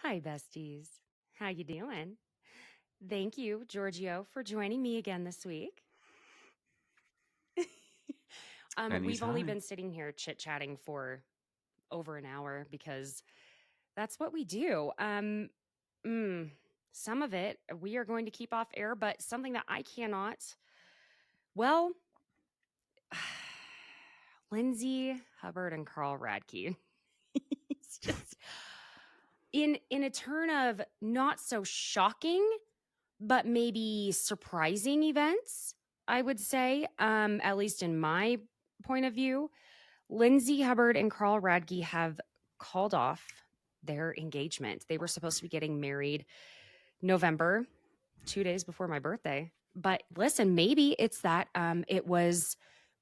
Hi, besties. How you doing? Thank you, Georgio, for joining me again this week. We've only Anytime. been sitting here chit-chatting for over an hour because that's what we do. Mm, some of it we are going to keep off air, but something that I cannot. Well, Lindsay Hubbard and Carl Radke. It's just in a turn of not so shocking but maybe surprising events, I would say, at least in my point of view. Lindsay Hubbard and Carl Radke have called off their engagement. They were supposed to be getting married November, 2 days before my birthday. But listen, maybe it's that it was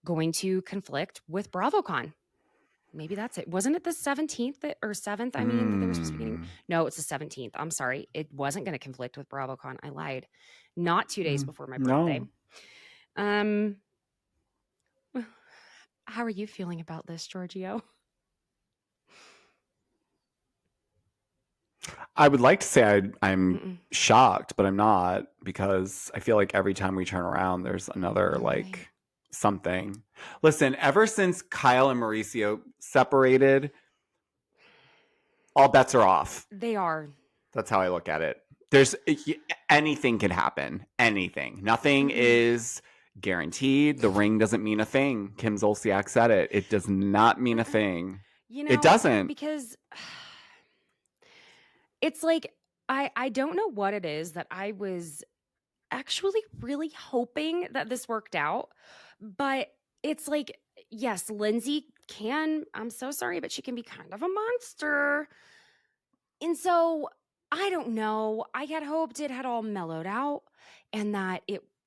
going to conflict with BravoCon. Maybe that's it. Wasn't it the 17th or 7th? I mean, that they were supposed to be getting. Mm. No, it's the 17th. I'm sorry. It wasn't going to conflict with BravoCon. I lied. Not 2 days before my birthday. No. Um, how are you feeling about this, Georgio? I would like to say I'm Mm-mm. shocked, but I'm not because I feel like every time we turn around, there's another Oh, really? something. Listen, ever since Kyle and Mauricio separated, all bets are off. They are. That's how I look at it. There's anything can happen. Anything. Nothing Mm-hmm. is guaranteed. The ring doesn't mean a thing. Kim Zolciak said it. It does not mean a thing. You It know, doesn't. because it's like I don't know what it is that I was actually really hoping that this worked out, but it's like, yes, Lindsay can, I'm so sorry, but she can be kind of a monster. And so I don't know. I had hoped it had all mellowed out and that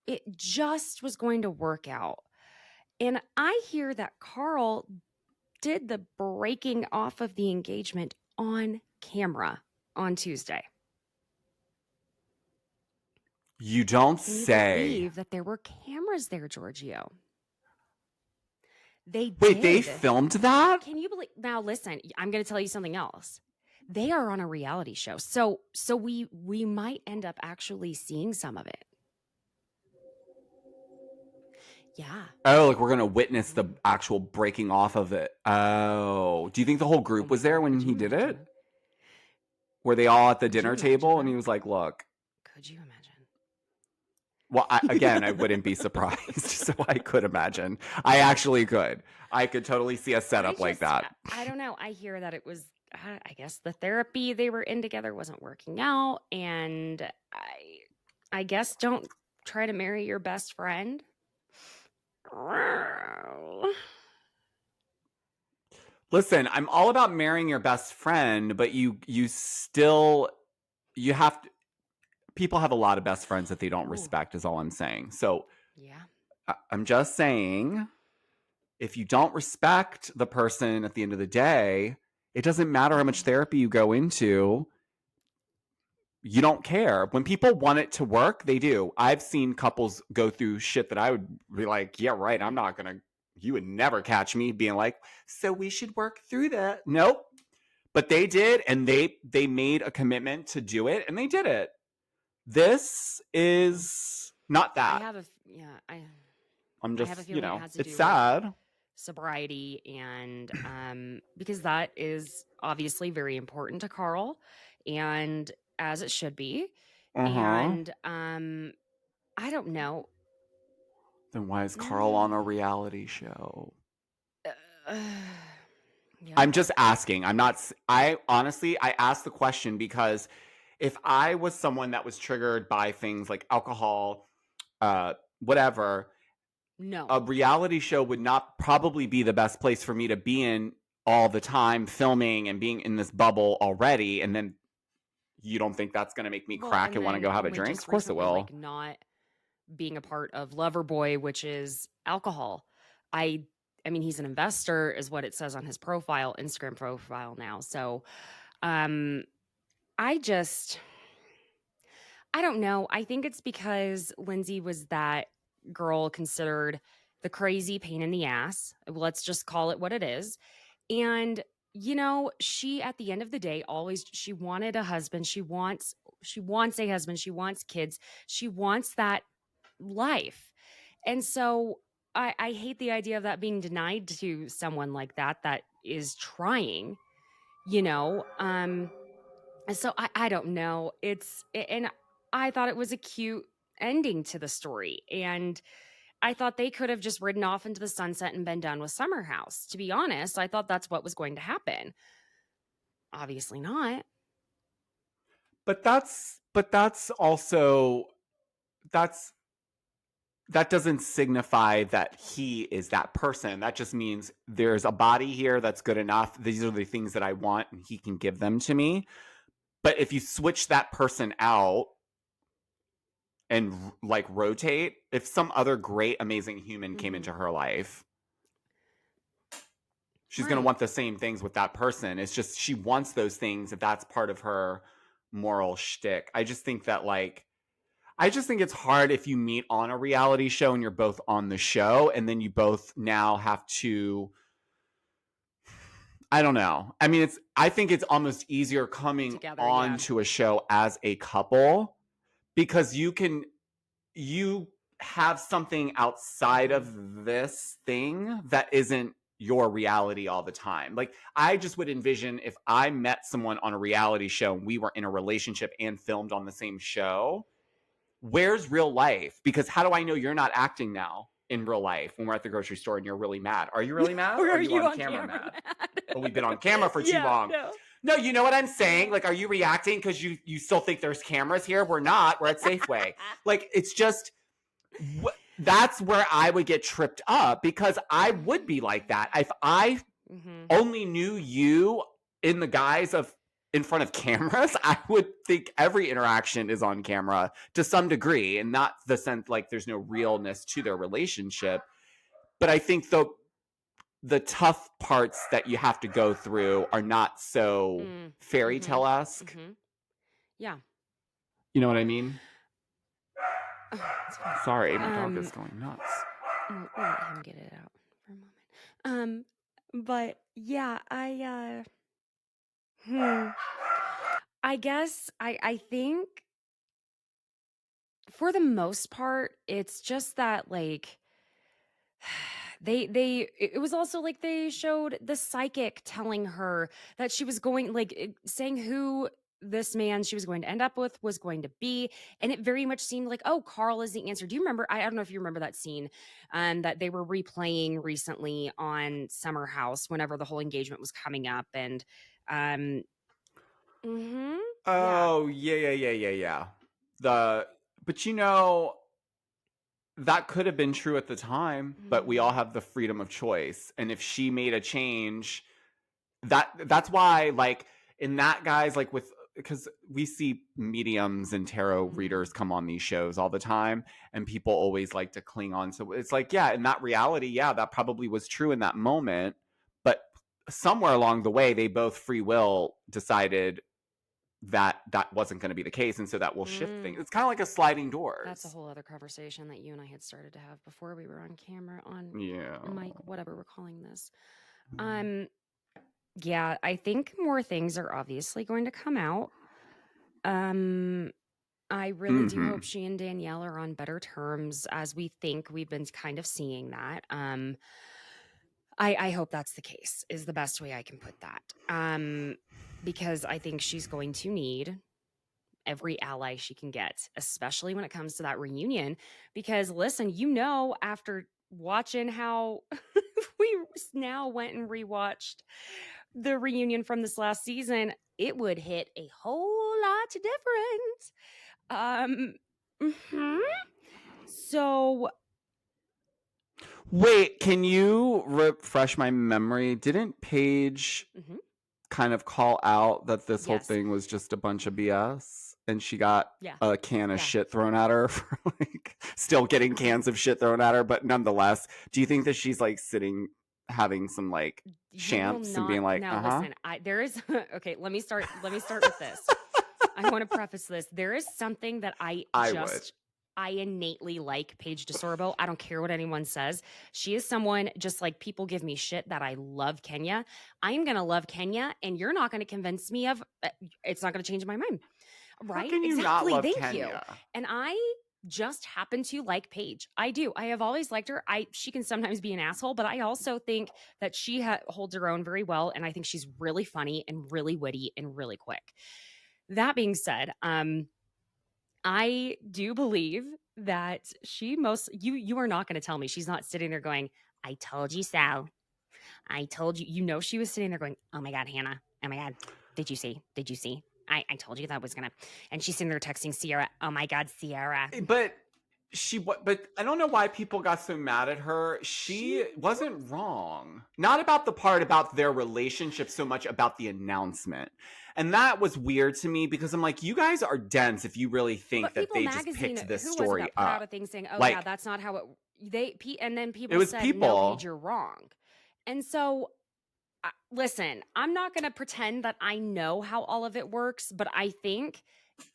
it just was going to work out. And I hear that Carl did the breaking off of the engagement on camera on Tuesday. You don't Can you say. believe that there were cameras there, Georgio? They Wait, they did. filmed that? Can you believe? Now listen, I'm going to tell you something else. They are on a reality show. So we might end up actually seeing some of it. Yeah. Oh, like we're gonna witness the actual breaking off of it. Oh, do you think the whole Oh group my was there God. when Could you he did it? imagine? Were they all at the Could you dinner imagine table and that? he was like, "Look." Could you Well, again, I imagine? wouldn't be surprised. So I could imagine. I actually could. I could totally see a I setup like just, that. I don't know. I hear that it was, I guess the therapy they were in together wasn't working out. And I guess don't try to marry your best friend. Listen, I'm all about marrying your best friend, but you still you have to, people have a lot of best friends that they don't Ooh, respect is all I'm saying. So yeah. I'm just saying if you don't respect the person at the end of the day, it doesn't matter how much Mhm. therapy you go into. You don't care. When people want it to work, they do. I've seen couples go through shit that I would be like, yeah, right. I'm not going to, you would never catch me being like, so we should work through that. Nope. But they did. And they made a commitment to do it and they did it. This is not I that. have a, yeah, I'm I have a just, feeling it has to it's do with sad. sobriety and because that is obviously very important to Carl and as it should be. Uh huh. And I don't know. Then why is Carl on a reality show? Uh, yeah. I'm just asking. I honestly, I asked the question because if I was someone that was triggered by things like alcohol, whatever, No. a reality show would not probably be the best place for me to be in all the time, filming and being in this bubble already. And then you don't think that's going to make me Well, crack and and want to then go have a only drink? Of just course it recently, will. like not being a part of Loverboy, which is alcohol. I I mean, he's an investor, is what it says on his profile, Instagram profile now. So, um, I just, I don't know. I think it's because Lindsay was that girl considered the crazy pain in the ass. Let's just call it what it is. And you know, she at the end of the day always she wanted a husband. She wants a husband. She wants kids. She wants that life. And so I hate the idea of that being denied to someone like that is trying, you know. So I don't know. And I thought it was a cute ending to the story. And I thought they could have just ridden off into the sunset and been done with Summer House. To be honest, I thought that's what was going to happen. Obviously not. But that's also that's that doesn't signify that he is that person. That just means there's a body here that's good enough. These are the things that I want and he can give them to me. But if you switch that person out and like rotate, if some other great amazing human came into her life, she's going to want the same things with that person. It's just she wants those things if that's part of her moral shtick. I just think it's hard if you meet on a reality show and you're both on the show and then you both now have to, I don't know. I mean, I think it's almost easier coming onto a show as a couple because you have something outside of this thing that isn't your reality all the time. Like, I just would envision if I met someone on a reality show and we were in a relationship and filmed on the same show, where's real life? Because how do I know you're not acting now in real life when we're at the grocery store and you're really mad? Are you really mad? Or are you on camera mad? Well, we've been on camera for too long. No, you know what I'm saying? Like, are you reacting because you still think there's cameras here? We're not. We're at Safeway. Like, it's just, that's where I would get tripped up because I would be like that. If I only knew you in the guise of in front of cameras, I would think every interaction is on camera to some degree and not the sense like there's no realness to their relationship. But I think the tough parts that you have to go through are not so fairy tale-esque. Yeah. You know what I mean? Sorry, my dog is going nuts. We'll let him get it out for a moment. But yeah, I guess I think for the most part, it's just that like it was also like they showed the psychic telling her that she was going saying who this man she was going to end up with was going to be, and it very much seemed like, oh, Carl is the answer. Do you remember? I don't know if you remember that scene that they were replaying recently on Summer House whenever the whole engagement was coming up, and oh yeah. But you know, that could have been true at the time, but we all have the freedom of choice. And if she made a change, that's why, like, in that guy's, like, because we see mediums and tarot readers come on these shows all the time, and people always like to cling on. So it's like, yeah, in that reality, yeah, that probably was true in that moment. But somewhere along the way, they both free will decided that wasn't going to be the case, and so that will shift things. It's kind of like a sliding door. That's a whole other conversation that you and I had started to have before we were on camera, on mic, whatever we're calling this. Yeah, I think more things are obviously going to come out. I really do hope she and Danielle are on better terms, as we think we've been kind of seeing that. I hope that's the case, is the best way I can put that. Because I think she's going to need every ally she can get, especially when it comes to that reunion. Because listen, you know, after watching how we now went and rewatched the reunion from this last season, it would hit a whole lot different. So wait, can you refresh my memory? Didn't Paige kind of call out that this whole thing was just a bunch of BS, and she got a can of shit thrown at her for like still getting cans of shit thrown at her, but nonetheless, do you think that she's like sitting having some like champs and being like, listen, there is okay, let me start with this. I want to preface this. There is something that I just I innately like Paige DeSorbo. I don't care what anyone says. She is someone, just like people give me shit that I love Kenya. I am going to love Kenya, and you're not going to convince me of it's not going to change my mind. How Right? can you not Exactly. love Thank you. Kenya? And I just happen to like Paige. I do. I have always liked her. She can sometimes be an asshole, but I also think that she holds her own very well, and I think she's really funny and really witty and really quick. That being said, I do believe that you are not going to tell me she's not sitting there going, I told you so. I told you. You know, she was sitting there going, oh my God, Hannah. Oh my God. Did you see? Did you see? I told you that was going to. And she's sitting there texting Sierra. Oh my God, Sierra. But but I don't know why people got so mad at her. She wasn't wrong. Not about the part about their relationship so much about the announcement. And that was weird to me because I'm like, you guys are dense if you really think that they just picked this story put out up. a thing saying, oh Like, yeah, that's not how and then people it was said, people. no, Paige, you're wrong. And so, listen, I'm not going to pretend that I know how all of it works, but I think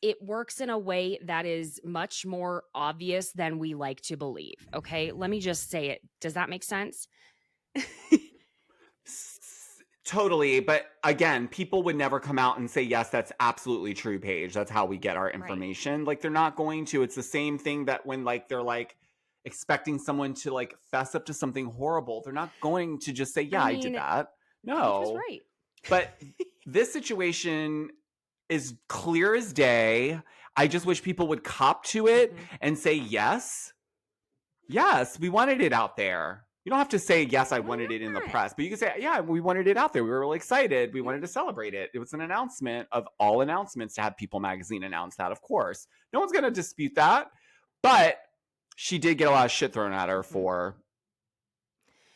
it works in a way that is much more obvious than we like to believe. Okay, let me just say it. Does that make sense? Totally. But again, people would never come out and say, yes, that's absolutely true, Paige. That's how we get our information. Right. Like, they're not going to. It's the same thing that when like they're like expecting someone to like fess up to something horrible, they're not going to just say, yeah, I did that. No. Paige was right. But this situation is clear as day. I just wish people would cop to it and say, yes, we wanted it out there. You don't have to say, yes, I wanted it in the press, but you can say, yeah, we wanted it out there. We were really excited. We wanted to celebrate it. It was an announcement of all announcements to have People Magazine announce that, of course. No one's going to dispute that. But she did get a lot of shit thrown at her for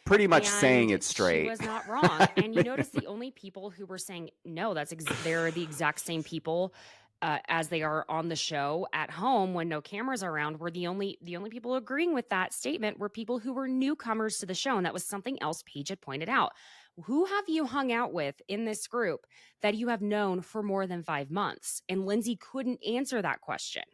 pretty much saying it straight. She was not wrong. And you notice the only people who were saying, no, they're the exact same people as they are on the show at home when no cameras are around, were the only people agreeing with that statement were people who were newcomers to the show. And that was something else Paige had pointed out. Who have you hung out with in this group that you have known for more than 5 months? And Lindsay couldn't answer that question.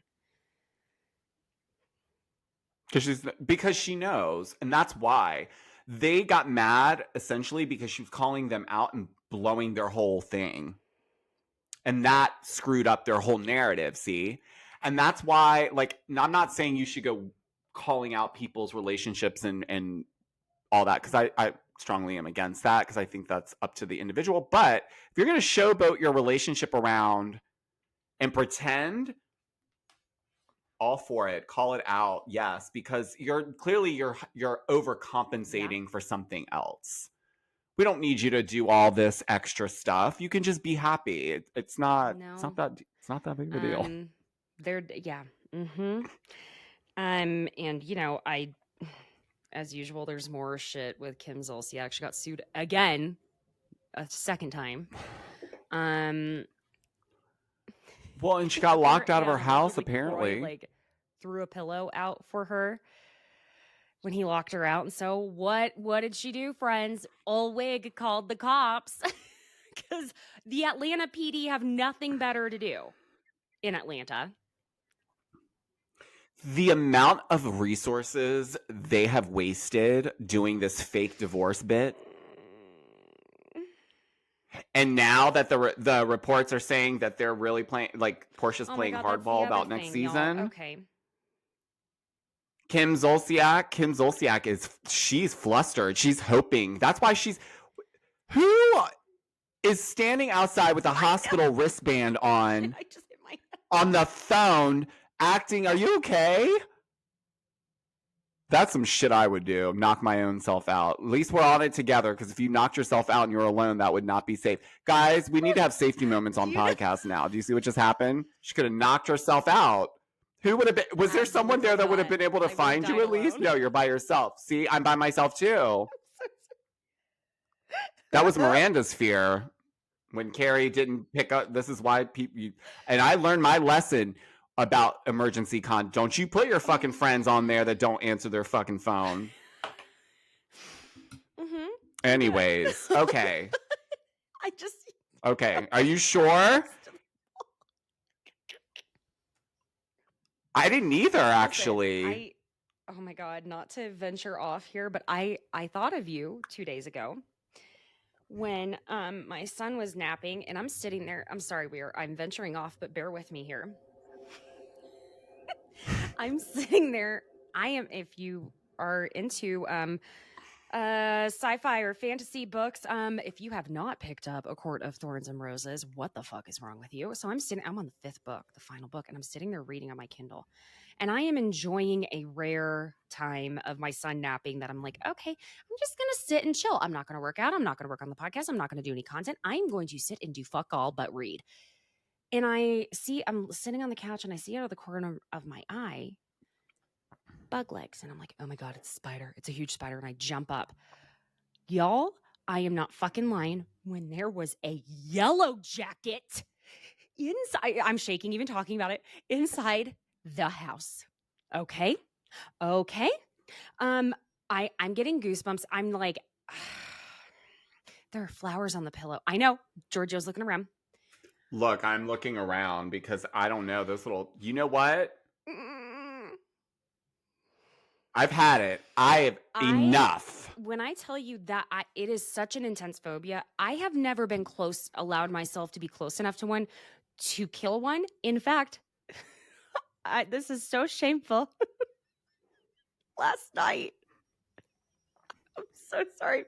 Because she knows, and that's why they got mad essentially because she was calling them out and blowing their whole thing. And that screwed up their whole narrative, see? And that's why, like, I'm not saying you should go calling out people's relationships and all that, because I strongly am against that, because I think that's up to the individual. But if you're going to showboat your relationship around and pretend, all for it, call it out, yes, because you're overcompensating for something else. We don't need you to do all this extra stuff. You can just be happy. It's not that big of a deal. And you know, as usual, there's more shit with Kim Zolciak. She got sued again, a second time. Well, and she got locked out of her house, apparently. Roy, threw a pillow out for her when he locked her out. And so what did she do, friends? Old Wig called the cops because the Atlanta PD have nothing better to do in Atlanta. The amount of resources they have wasted doing this fake divorce bit. And now that the reports are saying that they're really playing, like Portia's playing hardball about next season. Y'all. Okay. Kim Zolciak she's flustered. She's hoping. That's why who is standing outside with a hospital wristband on I just hit my head. On the phone acting, are you okay? That's some shit I would do. Knock my own self out. At least we're on it together, because if you knocked yourself out and you're alone, that would not be safe. Guys, we need to have safety moments on podcasts now. Do you see what just happened? She could have knocked herself out. Who would have been? Was there someone there that would have been able to find you at least? No, you're by yourself. See, I'm by myself too. That was Miranda's fear when Carrie didn't pick up. This is why people. And I learned my lesson about emergency Don't you put your fucking friends on there that don't answer their fucking phone. Anyways, okay. Okay, are you sure? I didn't either, actually. Listen, oh my God, not to venture off here, but I thought of you 2 days ago when my son was napping and I'm sitting there. I'm sorry, I'm venturing off, but bear with me here. I'm sitting there. If you are into sci-fi or fantasy books, if you have not picked up A Court of Thorns and Roses, what the fuck is wrong with you? So I'm on the 5th book, the final book, and I'm sitting there reading on my Kindle. And I am enjoying a rare time of my son napping that I'm like, okay, I'm just going to sit and chill. I'm not going to work out. I'm not going to work on the podcast. I'm not going to do any content. I'm going to sit and do fuck all but read. And I'm sitting on the couch and I see out of the corner of my eye bug legs. And I'm like, oh my God, it's a spider. It's a huge spider. And I jump up. Y'all, I am not fucking lying. When there was a yellow jacket inside, I'm shaking even talking about it, inside the house. Okay. I'm getting goosebumps. I'm like, there are flowers on the pillow. I know. Georgio's looking around. Look, I'm looking around because I don't know those little, you know what? I've had it. Enough. When I tell you that it is such an intense phobia, I have never been allowed myself to be close enough to one to kill one. In fact, this is so shameful. Last night, I'm so sorry.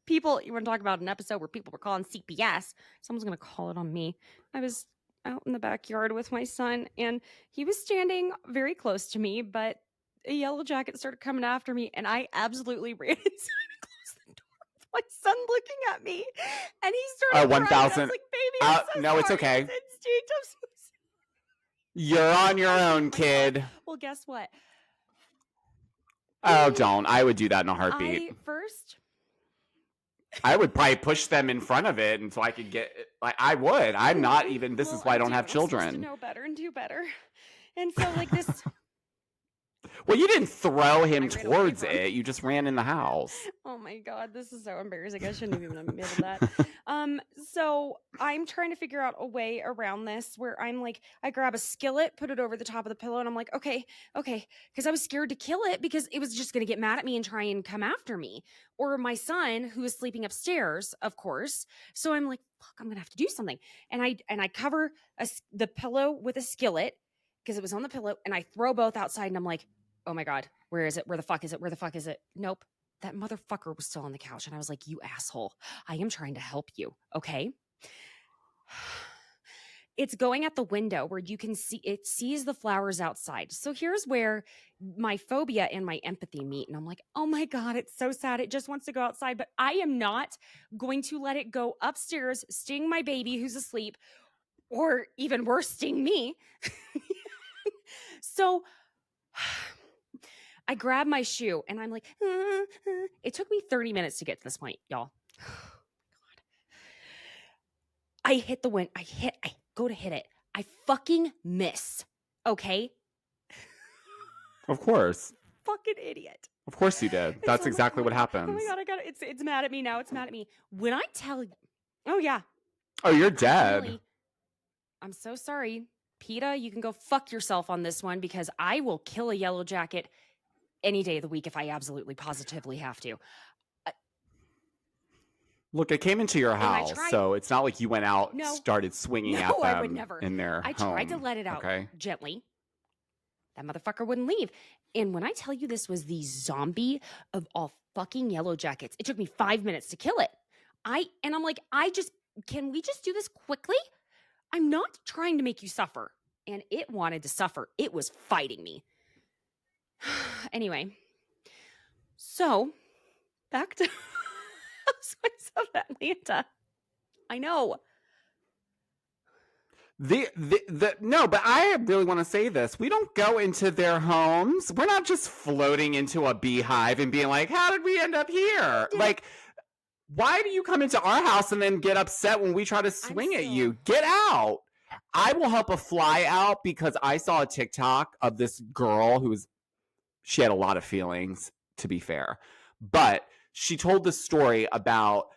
People, you want to talk about an episode where people were calling CPS? Someone's going to call it on me. I was out in the backyard with my son, and he was standing very close to me, but a yellow jacket started coming after me, and I absolutely ran inside and closed the door with my son looking at me, and he started crying. 1,000. I was like, baby, I'm so no, sorry. it's okay. It's instinct. I'm so sorry. You're on your own, kid. Well, guess what? Oh, don't. I would do that in a heartbeat. I would probably push them in front of it, and so I could get. Like, I would. I'm not even. This is why I don't have children. I'm supposed to know better and do better, and so like this. Well, you didn't throw him towards it. You just ran in the house. Oh my God, this is so embarrassing. I shouldn't have even admitted that. So I'm trying to figure out a way around this where I'm like, I grab a skillet, put it over the top of the pillow, and I'm like, okay. Because I was scared to kill it because it was just going to get mad at me and try and come after me. Or my son, who is sleeping upstairs, of course. So I'm like, fuck, I'm going to have to do something. And I cover the pillow with a skillet because it was on the pillow, and I throw both outside, and I'm like, oh my God, where is it? Where the fuck is it? Where the fuck is it? Nope. That motherfucker was still on the couch. And I was like, you asshole. I am trying to help you. Okay. It's going at the window where you can see, it sees the flowers outside. So here's where my phobia and my empathy meet. And I'm like, oh my God, it's so sad. It just wants to go outside, but I am not going to let it go upstairs, sting my baby who's asleep, or even worse, sting me. So I grab my shoe and I'm like, It took me 30 minutes to get to this point, y'all. Oh my God. I hit the wind. I go to hit it. I fucking miss. Okay. Of course. Fucking idiot. Of course you did. That's exactly what happens. Oh my God, I got it. It's mad at me now. It's mad at me. When I tell you, oh yeah. Oh, you're dead. I'm so sorry. PETA, you can go fuck yourself on this one because I will kill a yellow jacket any day of the week if I absolutely positively have to. Look, it came into your house, so it's not like you went out and started swinging at them I would never. In their I tried to let it out gently. That motherfucker wouldn't leave. And when I tell you this was the zombie of all fucking yellow jackets, it took me 5 minutes to kill it. I'm like, can we just do this quickly? I'm not trying to make you suffer. And it wanted to suffer. It was fighting me. Anyway, so back to Housewives of Atlanta. I know. No, but I really want to say this. We don't go into their homes. We're not just floating into a beehive and being like, how did we end up here? Like, why do you come into our house and then get upset when we try to swing at you? Get out. I will help a fly out because I saw a TikTok of this girl she had a lot of feelings, to be fair. But she told the story about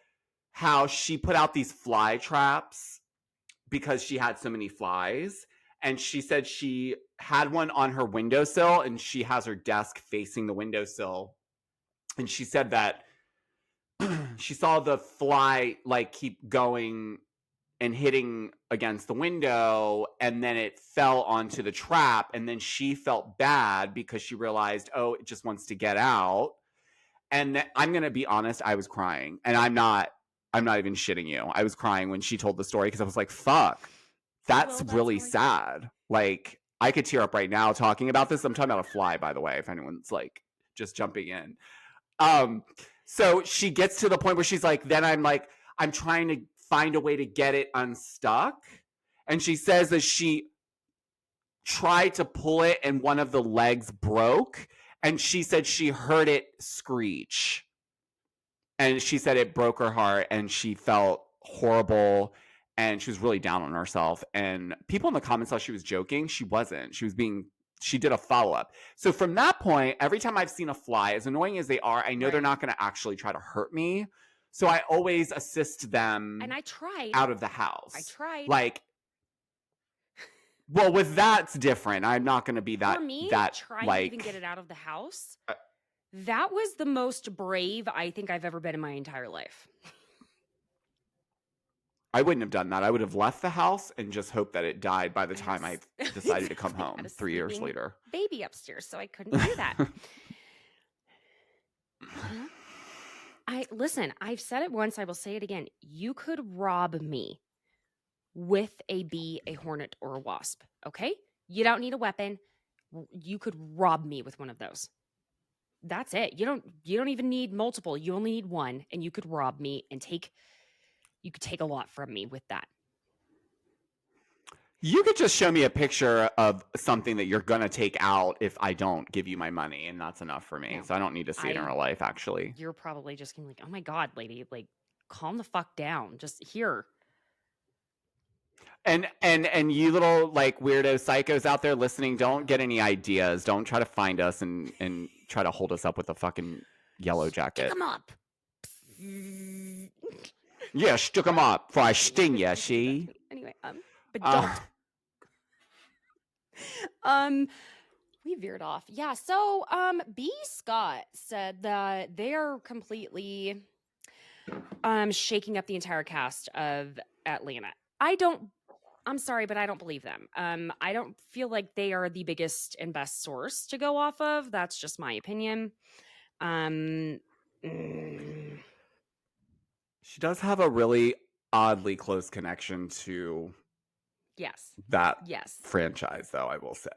how she put out these fly traps because she had so many flies. And she said she had one on her windowsill, and she has her desk facing the windowsill. And she said that she saw the fly like keep going and hitting against the window, and then it fell onto the trap, and then she felt bad because she realized, oh, it just wants to get out. And I'm going to be honest, I was crying. And I'm not even shitting you. I was crying when she told the story because I was like, fuck, that's really sad. Like, I could tear up right now talking about this. I'm talking about a fly, by the way, if anyone's like just jumping in. So she gets to the point where she's like, then I'm trying to find a way to get it unstuck. And she says that she tried to pull it and one of the legs broke. And she said she heard it screech. And she said it broke her heart and she felt horrible and she was really down on herself. And people in the comments thought she was joking. She wasn't. She did a follow-up. So from that point, every time I've seen a fly, as annoying as they are, I know they're not going to actually try to hurt me. So I always assist them. And I tried. Out of the house. I tried. Like, well, with that's different. I'm not going to be that. For me, trying to even get it out of the house, that was the most brave I think I've ever been in my entire life. I wouldn't have done that. I would have left the house and just hoped that it died by the time I decided to come home 3 years later. Baby upstairs, so I couldn't do that. Listen, I've said it once, I will say it again. You could rob me with a bee, a hornet, or a wasp, okay? You don't need a weapon. You could rob me with one of those. That's it. You don't even need multiple. You only need one, and you could rob me and you could take a lot from me with that. You could just show me a picture of something that you're going to take out if I don't give you my money, and that's enough for me. No, so I don't need to see it in real life, actually. You're probably just going to be like, oh my God, lady, like, calm the fuck down. Just here. And you little like weirdo psychos out there listening, don't get any ideas. Don't try to find us and try to hold us up with a fucking yellow jacket. Stick 'em up. Yeah, stick 'em up before I sting ya, she. Anyway, but don't. We veered off. Yeah, so B. Scott said that they are completely shaking up the entire cast of Atlanta. I'm sorry, but I don't believe them. I don't feel like they are the biggest and best source to go off of. That's just my opinion. She does have a really oddly close connection to that franchise, though, I will say.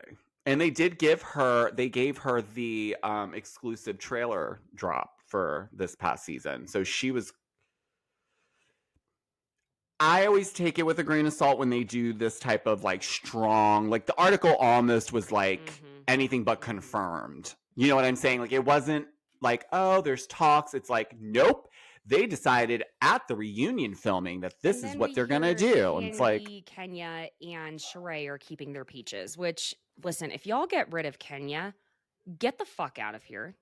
And they gave her the exclusive trailer drop for this past season. So she was... I always take it with a grain of salt when they do this type of like strong, like the article almost was like anything but confirmed. You know what I'm saying? Like it wasn't like, oh, there's talks. It's like, nope. They decided at the reunion filming that this is what they're going to do. And it's like Kenya and Sheree are keeping their peaches, which listen, if y'all get rid of Kenya, get the fuck out of here.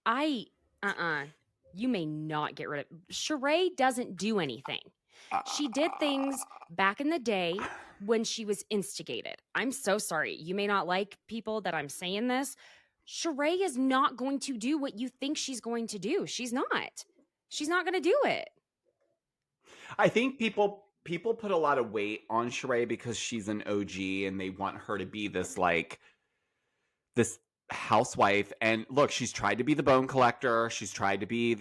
You may not get rid of Sheree doesn't do anything. She did things back in the day when she was instigated. I'm so sorry. You may not like people that I'm saying this. Sheree is not going to do what you think she's going to do. She's not. She's not going to do it. I think people put a lot of weight on Sheree because she's an OG and they want her to be this like this housewife. And look, she's tried to be the bone collector. She's tried to be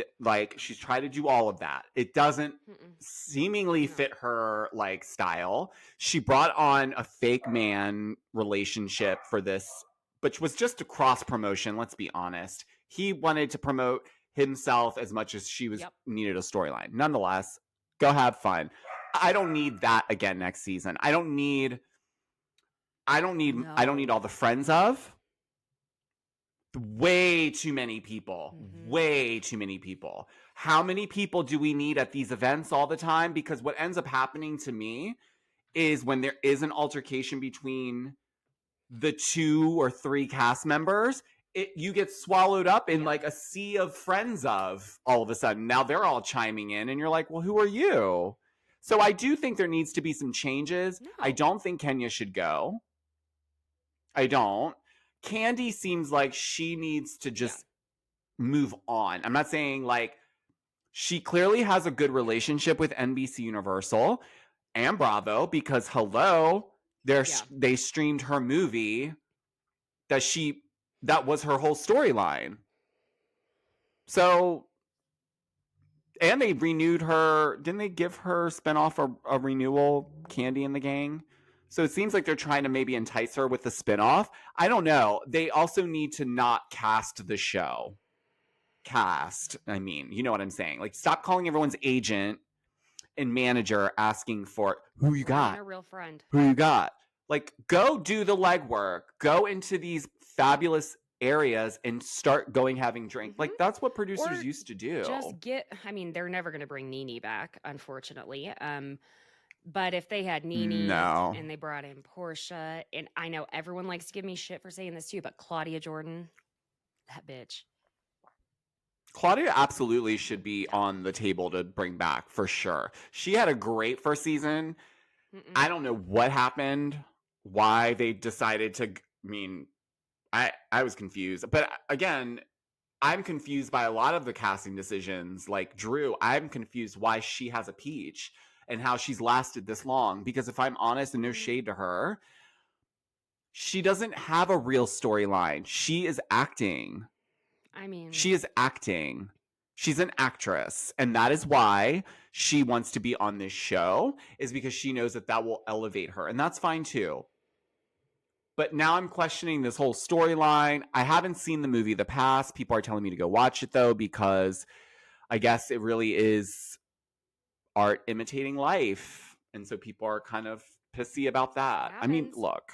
she's tried to do all of that. It doesn't seemingly fit her like style. She brought on a fake man relationship for this, which was just a cross promotion. Let's be honest. He wanted to promote himself as much as she was needed a storyline. Nonetheless, go have fun. I don't need that again next season. I don't need all the friends of. Way too many people. Way too many people. How many people do we need at these events all the time? Because what ends up happening to me is when there is an altercation between the 2 or 3 cast members, you get swallowed up in like a sea of friends of all of a sudden. Now they're all chiming in and you're like, well, who are you? So I do think there needs to be some changes. No. I don't think Kenya should go. I don't. Candy seems like she needs to just move on. I'm not saying like she clearly has a good relationship with NBC Universal and Bravo because hello, they streamed her movie that was her whole storyline. So, and they renewed her. Didn't they give her spinoff a renewal, Candy and the Gang? So it seems like they're trying to maybe entice her with the spinoff. I don't know. They also need to not cast the show. I mean, you know what I'm saying? Like, stop calling everyone's agent and manager asking for who you got. A real friend. Who you got? Like, go do the legwork. Go into these fabulous areas and start having drink. Like, that's what producers used to do. I mean, they're never going to bring Nene back, unfortunately. But if they had Nene and they brought in Portia, and I know everyone likes to give me shit for saying this too, but Claudia Jordan, that bitch. Claudia absolutely should be on the table to bring back for sure. She had a great first season. I don't know what happened, why they decided to. I mean, I was confused. But again, I'm confused by a lot of the casting decisions. Like Drew, I'm confused why she has a peach and how she's lasted this long. Because if I'm honest, and no shade to her, she doesn't have a real storyline. She is acting. I mean, she is acting. She's an actress. And that is why she wants to be on this show, is because she knows that will elevate her. And that's fine too. But now I'm questioning this whole storyline. I haven't seen the movie The Past. People are telling me to go watch it though, because I guess it really is art imitating life. And so people are kind of pissy about that. I mean, look,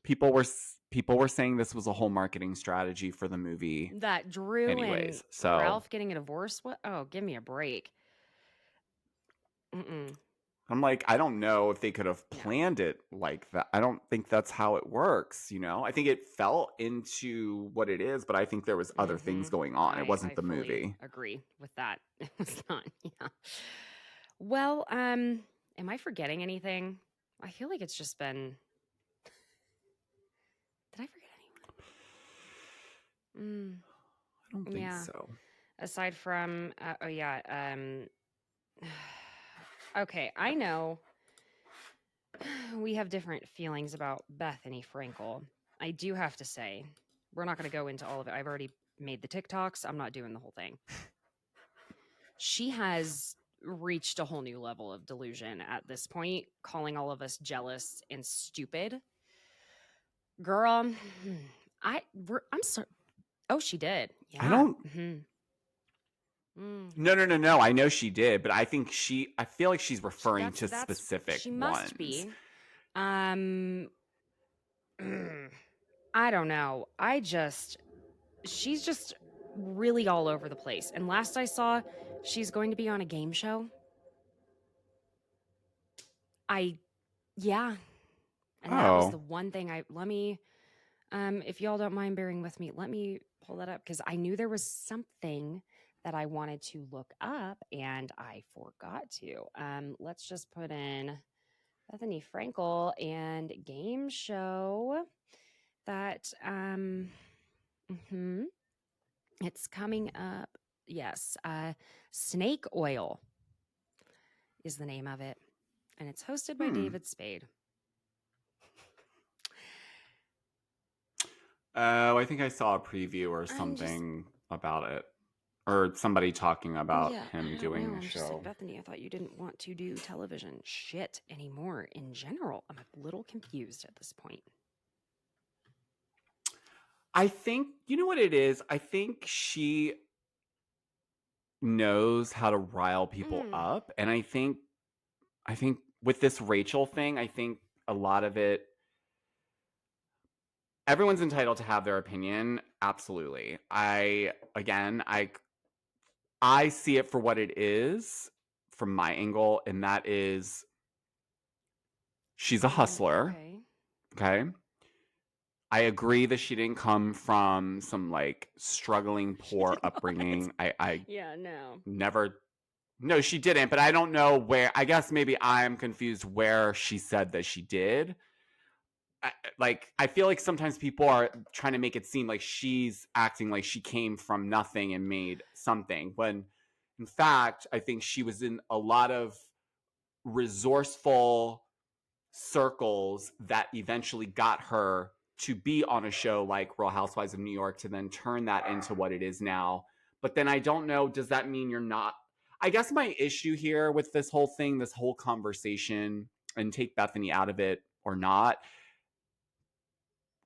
people were saying this was a whole marketing strategy for the movie. That Drew and Ralph getting a divorce? What? Oh, give me a break. I'm like, I don't know if they could have planned it like that. I don't think that's how it works, you know? I think it fell into what it is, but I think there was other things going on. It wasn't the movie. Agree with that. It was not, Well, am I forgetting anything? I feel like it's just been... Did I forget anyone? I don't think so. Aside from, okay, I know we have different feelings about Bethenny Frankel. I do have to say, we're not going to go into all of it. I've already made the TikToks. I'm not doing the whole thing. She has reached a whole new level of delusion at this point, calling all of us jealous and stupid. Girl, I'm sorry. Oh, she did. Yeah. I don't... No. I know she did, but I think I feel like she's referring to specific ones. She must be. I don't know. She's just really all over the place. And last I saw, she's going to be on a game show. And that was the one thing if y'all don't mind bearing with me, let me pull that up, because I knew there was something that I wanted to look up and I forgot to. Let's just put in Bethenny Frankel and game show that it's coming up. Yes, Snake Oil is the name of it, and it's hosted by David Spade. Oh, I think I saw a preview or something about it. Or somebody talking about him doing the show. Just like, Bethenny, I thought you didn't want to do television shit anymore in general. I'm a little confused at this point. I think, you know what it is? I think she knows how to rile people up. And I think with this Rachel thing, I think a lot of it, everyone's entitled to have their opinion. Absolutely. I see it for what it is from my angle, and that is she's a hustler. Okay. I agree that she didn't come from some like struggling poor upbringing. No, she didn't, but I don't know where. I guess maybe I'm confused where she said that she did. I feel like sometimes people are trying to make it seem like she's acting like she came from nothing and made something, when in fact I think she was in a lot of resourceful circles that eventually got her to be on a show like Real Housewives of New York, to then turn that into what it is now. But then I don't know, does that mean you're not? I guess my issue here with this whole thing, this whole conversation, and take Bethenny out of it or not,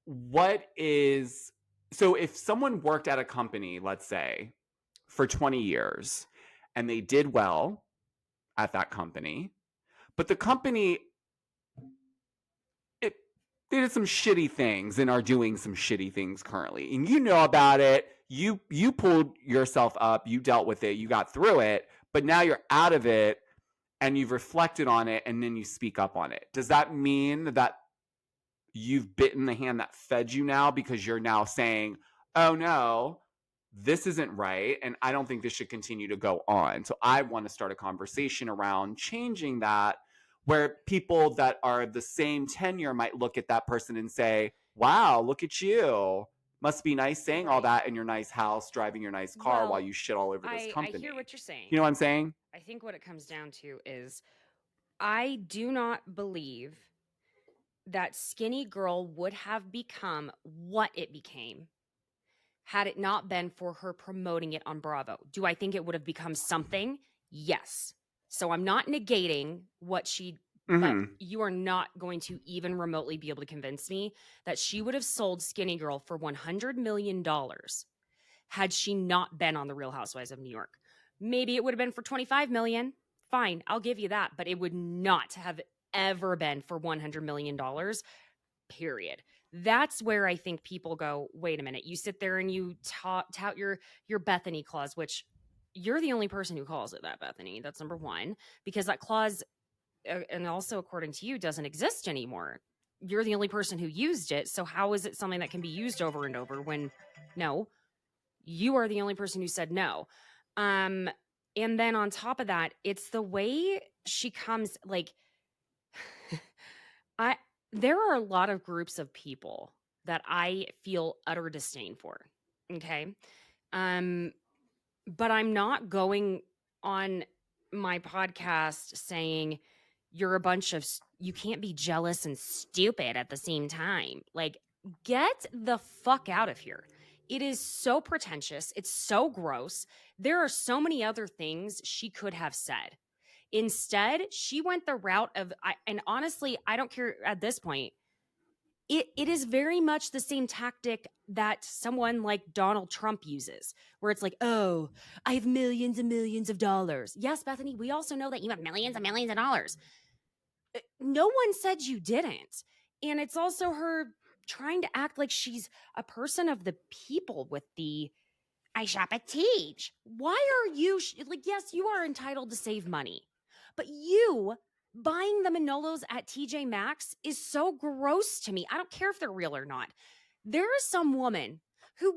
what is, so if someone worked at a company, let's say, for 20 years and they did well at that company, but the company, they did some shitty things and are doing some shitty things currently, and you know about it, you pulled yourself up, you dealt with it, you got through it, but now you're out of it and you've reflected on it and then you speak up on it. Does that mean that you've bitten the hand that fed you now, because you're now saying, oh no, this isn't right and I don't think this should continue to go on? So I want to start a conversation around changing that, where people that are the same tenure might look at that person and say, wow, look at you, must be nice saying all that in your nice house, driving your nice car, while you shit all over this company. I hear what you're saying. You know what I'm saying? I think what it comes down to is, I do not believe that Skinny Girl would have become what it became had it not been for her promoting it on Bravo. Do I think it would have become something? Yes. So I'm not negating what she, but you are not going to even remotely be able to convince me that she would have sold Skinny Girl for $100 million had she not been on the Real Housewives of New York. Maybe it would have been for $25 million. Fine, I'll give you that. But it would not have ever been for $100 million, period. That's where I think people go, wait a minute. You sit there and you tout your Bethenny clause, which you're the only person who calls it that, Bethenny. That's number one, because that clause, and also according to you, doesn't exist anymore. You're the only person who used it. So how is it something that can be used over and over when no, you are the only person who said no. And then on top of that, it's the way she comes, like, there are a lot of groups of people that I feel utter disdain for. Okay. But I'm not going on my podcast saying you're a bunch of, you can't be jealous and stupid at the same time. Like, get the fuck out of here. It is so pretentious. It's so gross. There are so many other things she could have said. Instead, she went the route of, and honestly, I don't care at this point. It is very much the same tactic that someone like Donald Trump uses, where it's like, oh, I have millions and millions of dollars. Yes, Bethenny, we also know that you have millions and millions of dollars. No one said you didn't. And it's also her trying to act like she's a person of the people with the, I shop at Teach. Why are you, like, yes, you are entitled to save money. But you buying the Manolos at TJ Maxx is so gross to me. I don't care if they're real or not. There is some woman who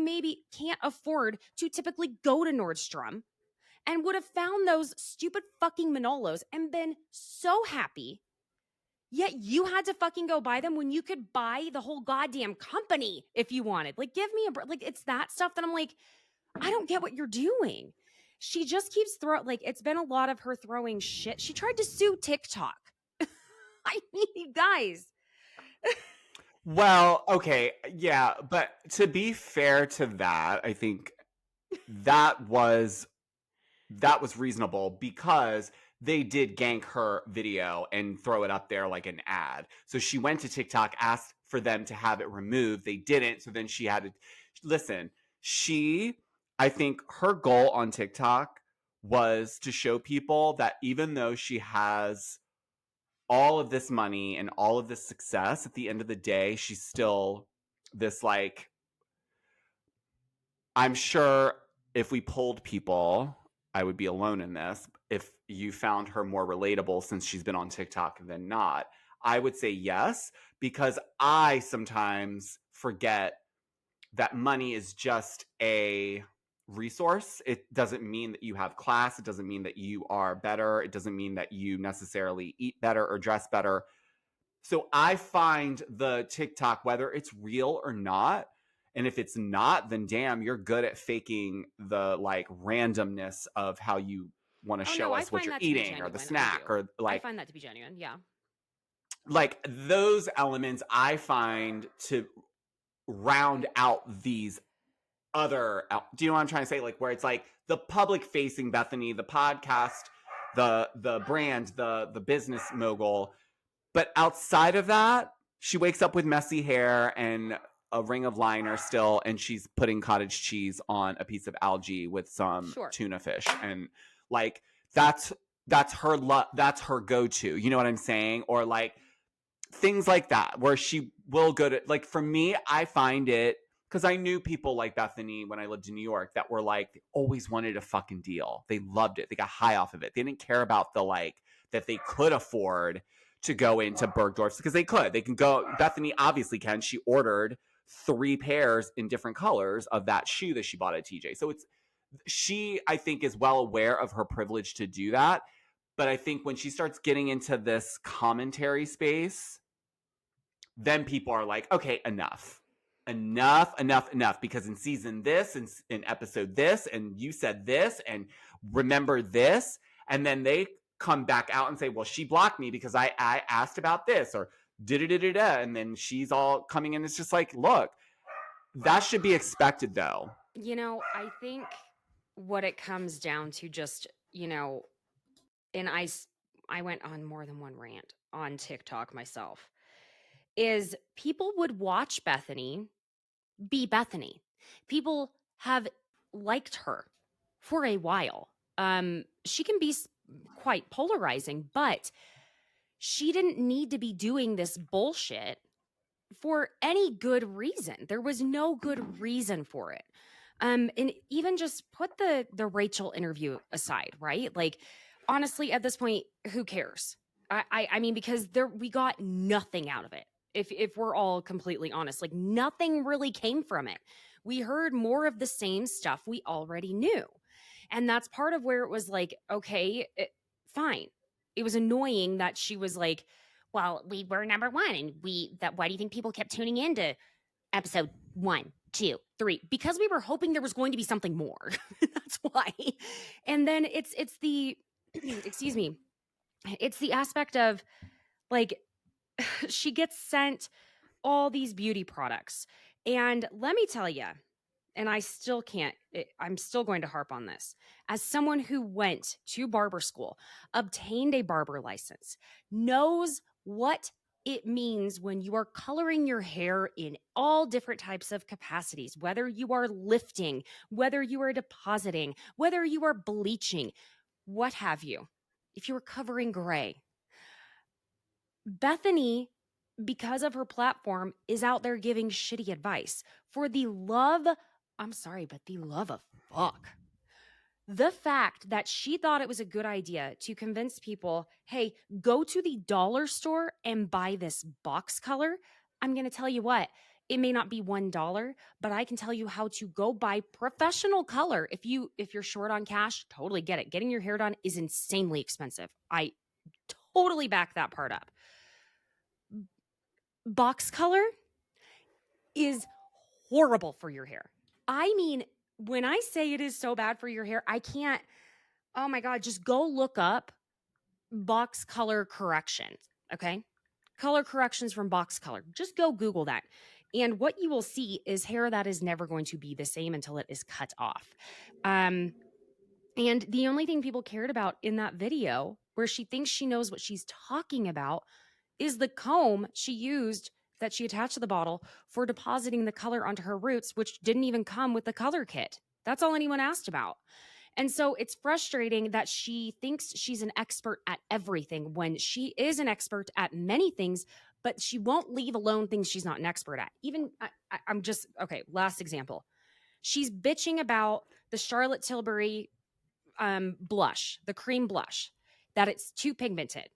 maybe can't afford to typically go to Nordstrom and would have found those stupid fucking Manolos and been so happy. Yet you had to fucking go buy them when you could buy the whole goddamn company if you wanted. Like, give me a, like, it's that stuff that I'm like, I don't get what you're doing. She just keeps like, it's been a lot of her throwing shit. She tried to sue TikTok. I mean, you guys. Well, okay, yeah, but to be fair to that, I think that was reasonable, because they did gank her video and throw it up there like an ad. So she went to TikTok, asked for them to have it removed. They didn't. So then she had to listen. I think her goal on TikTok was to show people that even though she has all of this money and all of this success, at the end of the day, she's still this, like, I'm sure if we polled people, I would be alone in this, if you found her more relatable since she's been on TikTok than not. I would say yes, because I sometimes forget that money is just a resource. It doesn't mean that you have class. It doesn't mean that you are better. It doesn't mean that you necessarily eat better or dress better. So I find the TikTok, whether it's real or not, and if it's not, then damn, you're good at faking the like randomness of how you want to Oh show no, I us what find you're that to be eating or the genuine. I snack do. or I like find that to be genuine. Yeah. those elements I find to round out these other, do you know what I'm trying to say? Like where it's like the public facing Bethenny, the podcast, the brand, the business mogul. But outside of that, she wakes up with messy hair and a ring of liner still, and she's putting cottage cheese on a piece of algae with some Sure. tuna fish, and like that's her that's her go-to. You know what I'm saying? Or like things like that, where she will go to, like, for me, I find it, because I knew people like Bethenny when I lived in New York that were like, they always wanted a fucking deal. They loved it. They got high off of it. They didn't care about the like that they could afford to go into Bergdorf's, because they could. They can go. Bethenny obviously can. She ordered 3 pairs in different colors of that shoe that she bought at TJ. So it's she, I think, is well aware of her privilege to do that. But I think when she starts getting into this commentary space, then people are like, okay, enough. Enough, because in season this, and in episode this, and you said this, and remember this, and then they come back out and say, well, she blocked me because I asked about this, or da-da-da-da-da, and then she's all coming in. It's just like, look, that should be expected, though. You know, I think what it comes down to, just, you know, and I went on more than one rant on TikTok myself, is people would watch Bethenny be Bethenny. People have liked her for a while. She can be quite polarizing, but she didn't need to be doing this bullshit for any good reason. There was no good reason for it. And even just put the Rachel interview aside, right? Like, honestly, at this point, who cares? I mean, because we got nothing out of it. If we're all completely honest, like, nothing really came from it. We heard more of the same stuff we already knew. And that's part of where it was like, okay, fine. It was annoying that she was like, well, we were number one, and why do you think people kept tuning into episode 1, 2, 3? Because we were hoping there was going to be something more. That's why. And then it's the excuse me, it's the aspect of, like, she gets sent all these beauty products, and let me tell you, and I'm still going to harp on this, as someone who went to barber school, obtained a barber license, knows what it means when you are coloring your hair in all different types of capacities, whether you are lifting, whether you are depositing, whether you are bleaching, what have you. If you are covering gray, Bethenny, because of her platform, is out there giving shitty advice. For the love, I'm sorry, but the love of fuck. The fact that she thought it was a good idea to convince people, hey, go to the dollar store and buy this box color. I'm going to tell you what, it may not be $1, but I can tell you how to go buy professional color. If you're short on cash, totally get it. Getting your hair done is insanely expensive. I totally back that part up. Box color is horrible for your hair. I mean, when I say it is so bad for your hair, I can't, oh my God, just go look up box color corrections, okay? Color corrections from Box Color. Just go Google that. And what you will see is hair that is never going to be the same until it is cut off. And the only thing people cared about in that video, where she thinks she knows what she's talking about, is the comb she used that she attached to the bottle for depositing the color onto her roots, which didn't even come with the color kit. That's all anyone asked about. And so it's frustrating that she thinks she's an expert at everything when she is an expert at many things, but she won't leave alone things she's not an expert at. Even, I'm just, okay, last example. She's bitching about the Charlotte Tilbury blush, the cream blush, that it's too pigmented,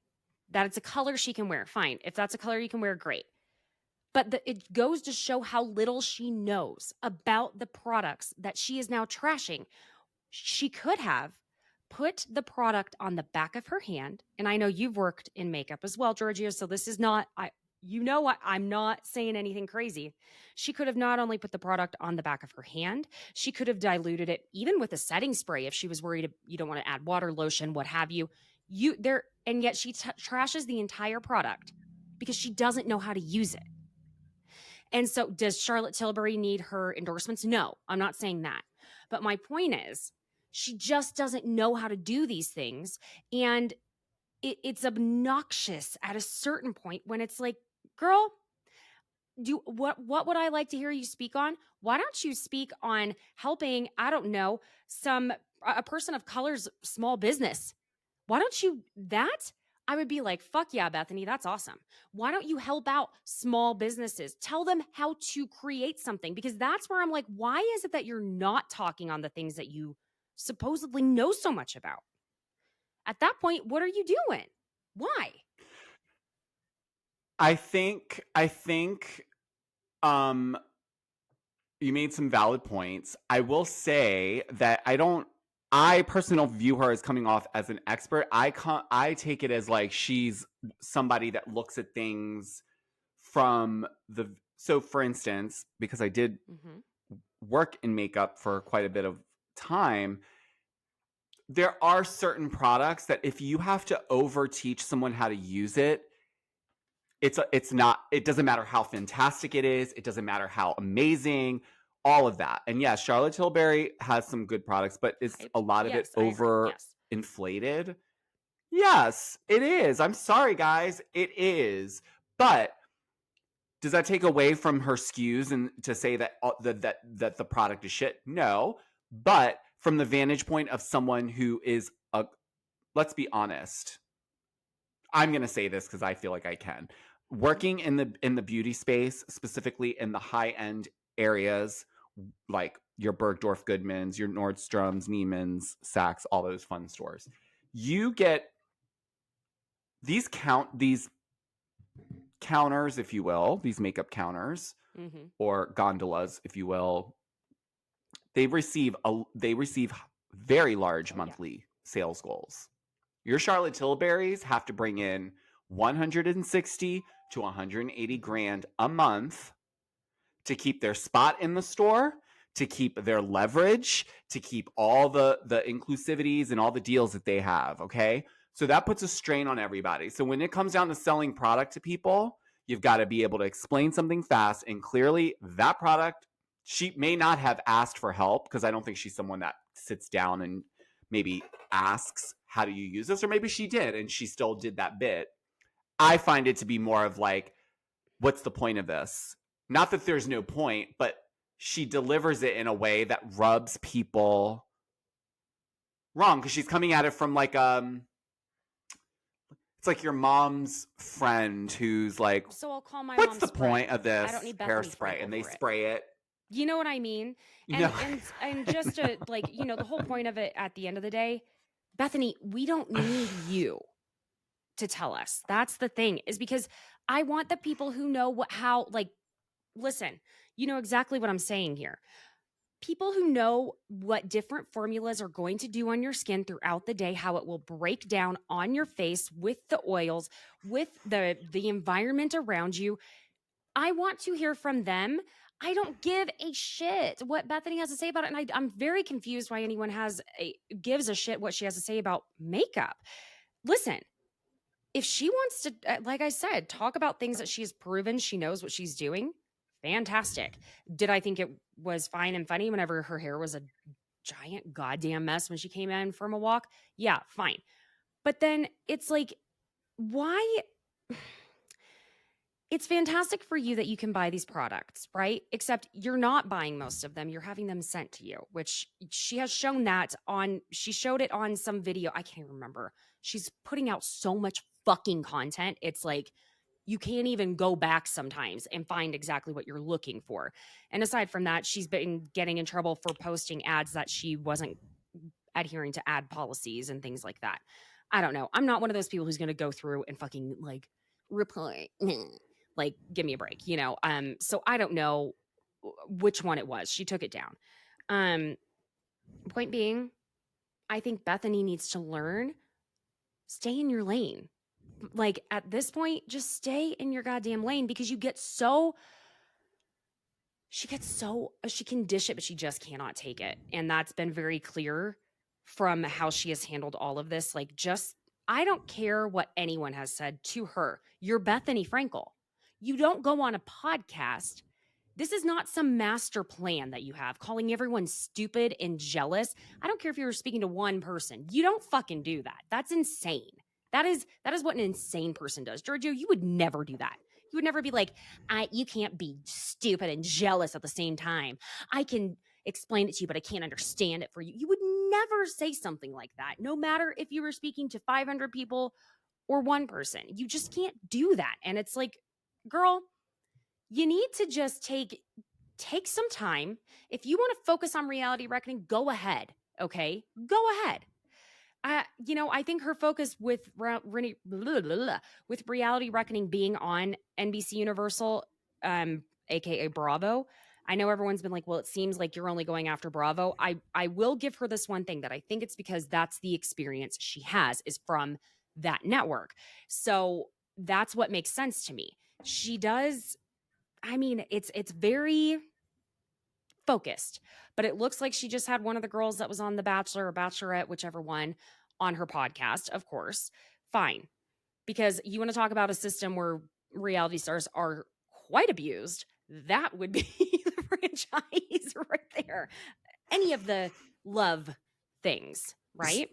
that it's a color she can wear. Fine. If that's a color you can wear, great. But it goes to show how little she knows about the products that she is now trashing. She could have put the product on the back of her hand. And I know you've worked in makeup as well, Georgio. So this is not, you know what? I'm not saying anything crazy. She could have not only put the product on the back of her hand, she could have diluted it even with a setting spray if she was worried you don't want to add water, lotion, what have you. And yet she trashes the entire product because she doesn't know how to use it. And so does Charlotte Tilbury need her endorsements? No, I'm not saying that. But my point is, she just doesn't know how to do these things. And it's obnoxious at a certain point when it's like, girl, what would I like to hear you speak on? Why don't you speak on helping, I don't know, a person of color's small business? Why don't you that? I would be like, fuck yeah, Bethenny, that's awesome. Why don't you help out small businesses? Tell them how to create something, because that's where I'm like, why is it that you're not talking on the things that you supposedly know so much about? At that point, what are you doing? Why? I think you made some valid points. I will say that I personally don't view her as coming off as an expert. I take it as like she's somebody that looks at things from so for instance, because I did work in makeup for quite a bit of time, there are certain products that if you have to over teach someone how to use it, it doesn't matter how fantastic it is. It doesn't matter how amazing, all of that. And yes, Charlotte Tilbury has some good products, but is a lot of it over inflated? Yes, it is. I'm sorry, guys. It is. But does that take away from her SKUs and to say that that the product is shit? No. But from the vantage point of someone who is let's be honest. I'm going to say this because I feel like I can. Working in the beauty space, specifically in the high end areas, like your Bergdorf Goodmans, your Nordstroms, Neiman's, Saks, all those fun stores, you get these counters, if you will, these makeup counters or gondolas, if you will. They receive very large monthly sales goals. Your Charlotte Tilburys have to bring in 160 to 180 grand a month to keep their spot in the store, to keep their leverage, to keep all the inclusivities and all the deals that they have, okay? So that puts a strain on everybody. So when it comes down to selling product to people, you've got to be able to explain something fast and clearly. That product, she may not have asked for help because I don't think she's someone that sits down and maybe asks, how do you use this? Or maybe she did and she still did that bit. I find it to be more of like, what's the point of this? Not that there's no point, but she delivers it in a way that rubs people wrong because she's coming at it from like it's like your mom's friend who's like, so I'll call my what's mom's the point of this hairspray? Frankel And they spray it. You know what I mean? And just to like, the whole point of it at the end of the day, Bethenny, we don't need you to tell us. That's the thing, is because I want the people who know listen, you know exactly what I'm saying here. People who know what different formulas are going to do on your skin throughout the day, how it will break down on your face with the oils, with the environment around you. I want to hear from them. I don't give a shit what Bethenny has to say about it. And I'm very confused why anyone gives a shit what she has to say about makeup. Listen, if she wants to, like I said, talk about things that she's proven she knows what she's doing, fantastic. Did I think it was fine and funny whenever her hair was a giant goddamn mess when she came in from a walk? Yeah, fine. But then it's like, why? It's fantastic for you that you can buy these products, right? Except you're not buying most of them. You're having them sent to you, which she has shown she showed it on some video. I can't remember. She's putting out so much fucking content. It's like, you can't even go back sometimes and find exactly what you're looking for. And aside from that, she's been getting in trouble for posting ads that she wasn't adhering to ad policies and things like that. I don't know. I'm not one of those people who's going to go through and fucking like reply. Like, give me a break, So I don't know which one it was. She took it down. Point being, I think Bethenny needs to learn, stay in your lane. Like at this point, just stay in your goddamn lane because she can dish it, but she just cannot take it. And that's been very clear from how she has handled all of this. Like, just, I don't care what anyone has said to her. You're Bethenny Frankel. You don't go on a podcast. This is not some master plan that you have, calling everyone stupid and jealous. I don't care if you were speaking to one person. You don't fucking do that. That's insane. That is what an insane person does. Georgio, you would never do that. You would never be like, you can't be stupid and jealous at the same time. I can explain it to you, but I can't understand it for you. You would never say something like that, no matter if you were speaking to 500 people or one person. You just can't do that. And it's like, girl, you need to just take some time. If you want to focus on reality reckoning, go ahead. Okay, go ahead. I think her focus with reality reckoning being on NBC Universal, aka Bravo. I know everyone's been like, well, it seems like you're only going after Bravo. I will give her this one thing, that I think it's because that's the experience she has is from that network. So that's what makes sense to me. She does. I mean, it's very focused, but it looks like she just had one of the girls that was on The Bachelor or Bachelorette, whichever one, on her podcast. Of course, fine, because you want to talk about a system where reality stars are quite abused. That would be the franchise right there. Any of the love things, right?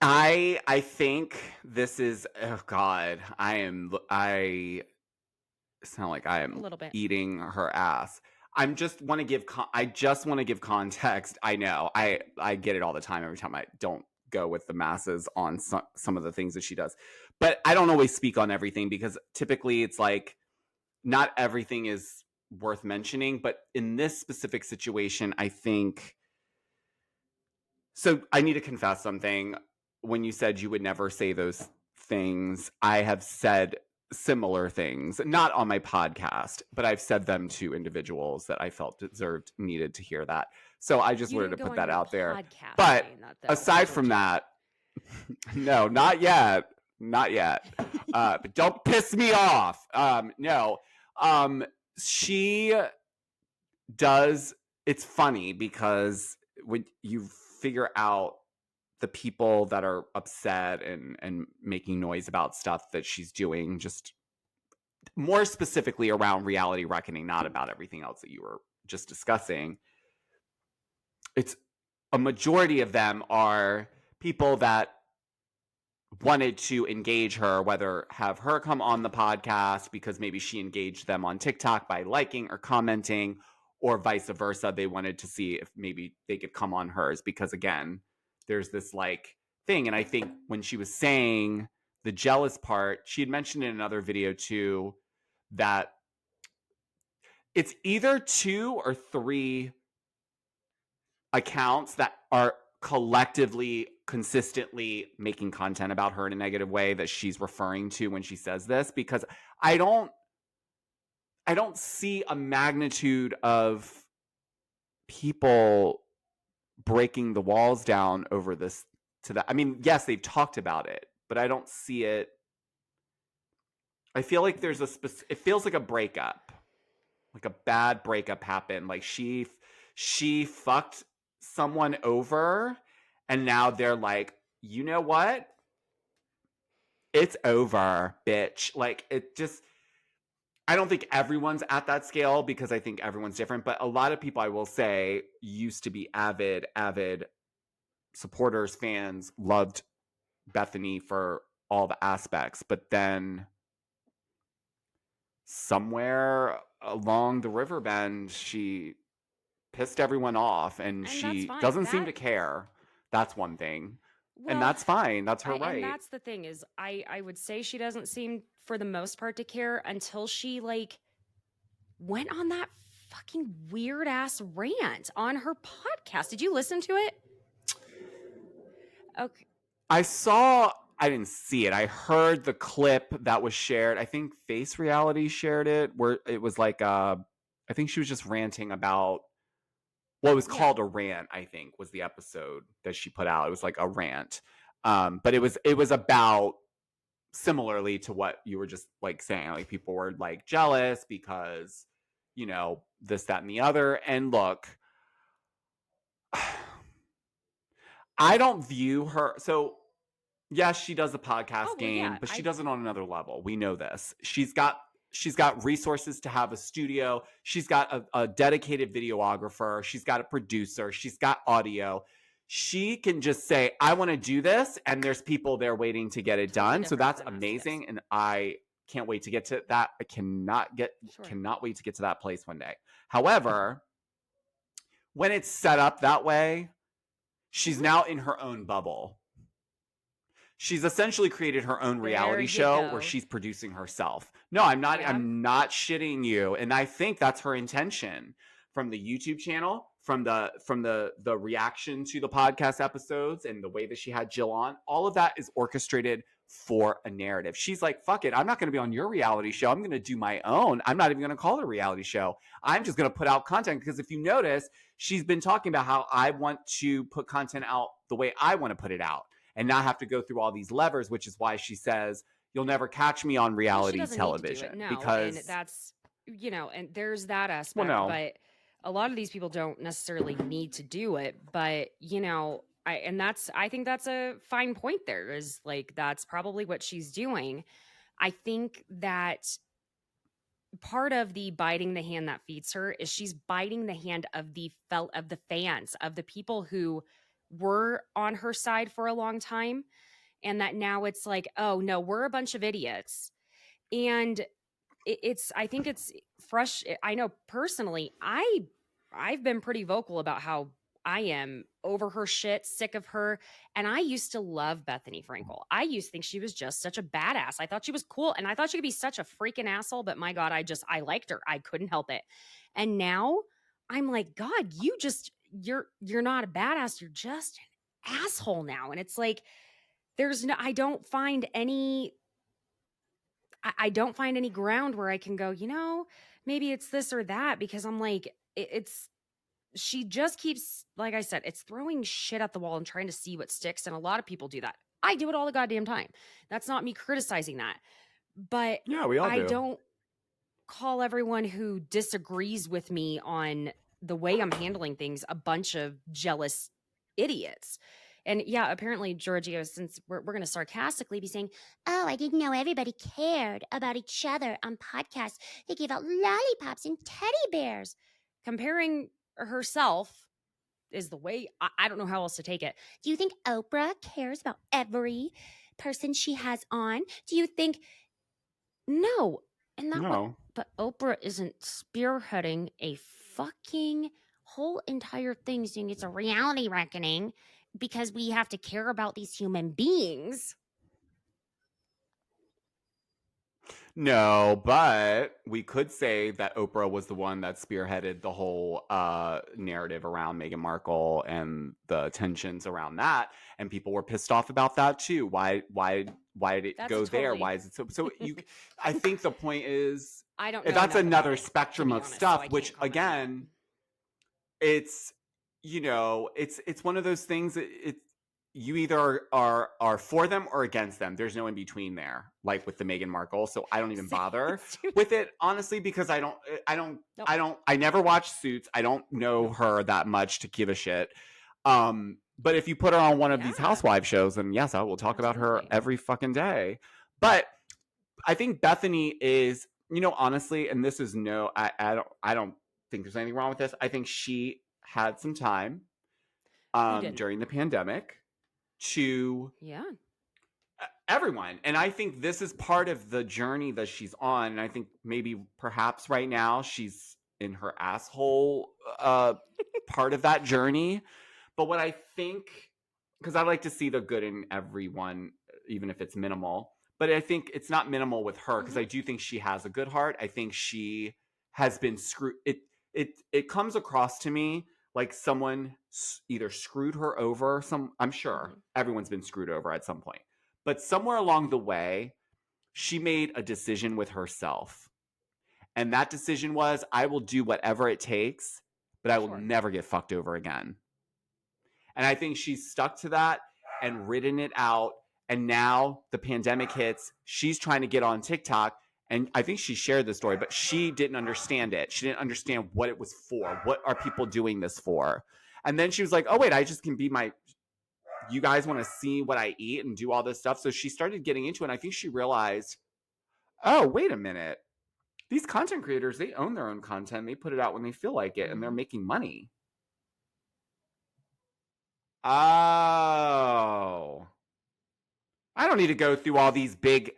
I think this is, oh God, I sound like I A am little bit. eating her ass. I just want to give context. I know I get it all the time every time I don't go with the masses on some of the things that she does, but I don't always speak on everything because typically it's like not everything is worth mentioning. But in this specific situation, I think so. I need to confess something. When you said you would never say those things, I have said similar things, not on my podcast, but I've said them to individuals that I felt needed to hear that. So I just wanted to put that out there. But aside from that, no, not yet. Not yet. But don't piss me off. No. She does. It's funny because when you figure out the people that are upset and making noise about stuff that she's doing, just more specifically around reality reckoning, not about everything else that you were just discussing, it's a majority of them are people that wanted to engage her, whether have her come on the podcast because maybe she engaged them on TikTok by liking or commenting, or vice versa. They wanted to see if maybe they could come on hers because, again, there's this like thing. And I think when she was saying the jealous part, she had mentioned in another video too that it's either 2 or 3 accounts that are collectively consistently making content about her in a negative way that she's referring to when she says this, because I don't see a magnitude of people breaking the walls down over this to that. I mean, yes, they've talked about it, but I don't see it. I feel like there's it feels like a breakup, like a bad breakup happened. Like she fucked someone over and now they're like, you know what? It's over, bitch. Like it just, I don't think everyone's at that scale because I think everyone's different, but a lot of people, I will say, used to be avid supporters, fans, loved Bethenny for all the aspects, but then somewhere along the river bend, she pissed everyone off and she doesn't seem to care. That's one thing. Well, and that's fine. That's her right. And that's the thing is I would say she doesn't seem for the most part to care until she like went on that fucking weird ass rant on her podcast. Did you listen to it? Okay. I didn't see it. I heard the clip that was shared. I think Face Reality shared it where it was like I think she was just ranting about Well, it was Yeah. called a rant, I think, was the episode that she put out. It was like a rant. But it was about similarly to what you were just like saying, like people were like jealous because, you know, this, that, and the other. And look, I don't view her. So yes, she does a podcast Oh, well, game, yeah. but she does it on another level. We know this. She's got resources to have a studio. She's got a dedicated videographer. She's got a producer. She's got audio. She can just say, I want to do this. And there's people there waiting to get it Totally done. So that's different than us, amazing. yes. And I can't wait to get to that. I cannot Sure. wait to get to that place one day. However, when it's set up that way, she's Mhm. now in her own bubble. She's essentially created her own There reality you show go. where she's producing herself. No, I'm not. Yeah. I'm not shitting you, and I think that's her intention from the YouTube channel, from the reaction to the podcast episodes, and the way that she had Jill on. All of that is orchestrated for a narrative. She's like, "Fuck it, I'm not going to be on your reality show. I'm going to do my own. I'm not even going to call it a reality show. I'm just going to put out content because if you notice, she's been talking about how I want to put content out the way I want to put it out." And not have to go through all these levers, which is why she says, you'll never catch me on reality well, she television. Need to do it, no, because and that's, you know, and there's that well, aspect, no. but a lot of these people don't necessarily need to do it, but you know, I think that's a fine point there is like, that's probably what she's doing. I think that part of the biting the hand that feeds her is she's biting the hand of the fans, of the people who were on her side for a long time, and that now it's like, oh no, we're a bunch of idiots. And it's I think it's fresh. I know personally, I've been pretty vocal about how I am over her shit, sick of her. And I used to love Bethenny Frankel. I used to think she was just such a badass. I thought she was cool and I thought she could be such a freaking asshole, but my God, I liked her. I couldn't help it. And now I'm like, God, you're not a badass. You're just an asshole now. And it's like, I don't find any ground where I can go, you know, maybe it's this or that, because I'm like, it's she just keeps, like I said, it's throwing shit at the wall and trying to see what sticks. And a lot of people do that. I do it all the goddamn time. That's not me criticizing that. But Yeah, we all I do. don't call everyone who disagrees with me on the way I'm handling things a bunch of jealous idiots. And yeah, apparently, Georgio, since we're going to sarcastically be saying, oh, I didn't know everybody cared about each other on podcasts. They gave out lollipops and teddy bears. Comparing herself is the way, I don't know how else to take it. Do you think Oprah cares about every person she has on? Do you think, no. And that No. but Oprah isn't spearheading a fucking whole entire thing saying it's a reality reckoning because we have to care about these human beings. No, but we could say that Oprah was the one that spearheaded the whole narrative around Meghan Markle and the tensions around that, and people were pissed off about that too. Why did it go there? Why is it so? You, I think the point is, I don't know. That's another it, spectrum of honest, stuff, so which again, it's, you know, it's one of those things. You either are for them or against them. There's no in between there, like with the Meghan Markle. So I don't even bother with it, honestly, because I never watched Suits. I don't know her that much to give a shit. But if you put her on one of these housewife shows, then yes, I will talk about her every fucking day. But I think Bethenny is, you know, honestly, and this is I don't think there's anything wrong with this. I think she had some time during the pandemic to everyone. And I think this is part of the journey that she's on. And I think maybe perhaps right now she's in her asshole part of that journey. But what I think, because I like to see the good in everyone, even if it's minimal, but I think it's not minimal with her, because I do think she has a good heart. I think she has been screwed. It comes across to me like someone either screwed her over. I'm sure everyone's been screwed over at some point, but somewhere along the way, she made a decision with herself. And that decision was, I will do whatever it takes, but I will never get fucked over again. And I think she's stuck to that and ridden it out. And now the pandemic hits. She's trying to get on TikTok. And I think she shared the story, but she didn't understand it. She didn't understand what it was for. What are people doing this for? And then she was like, oh, wait, I just can be you guys want to see what I eat and do all this stuff. So she started getting into it. And I think she realized, oh, wait a minute. These content creators, they own their own content. They put it out when they feel like it, and they're making money. Oh. I don't need to go through all these big...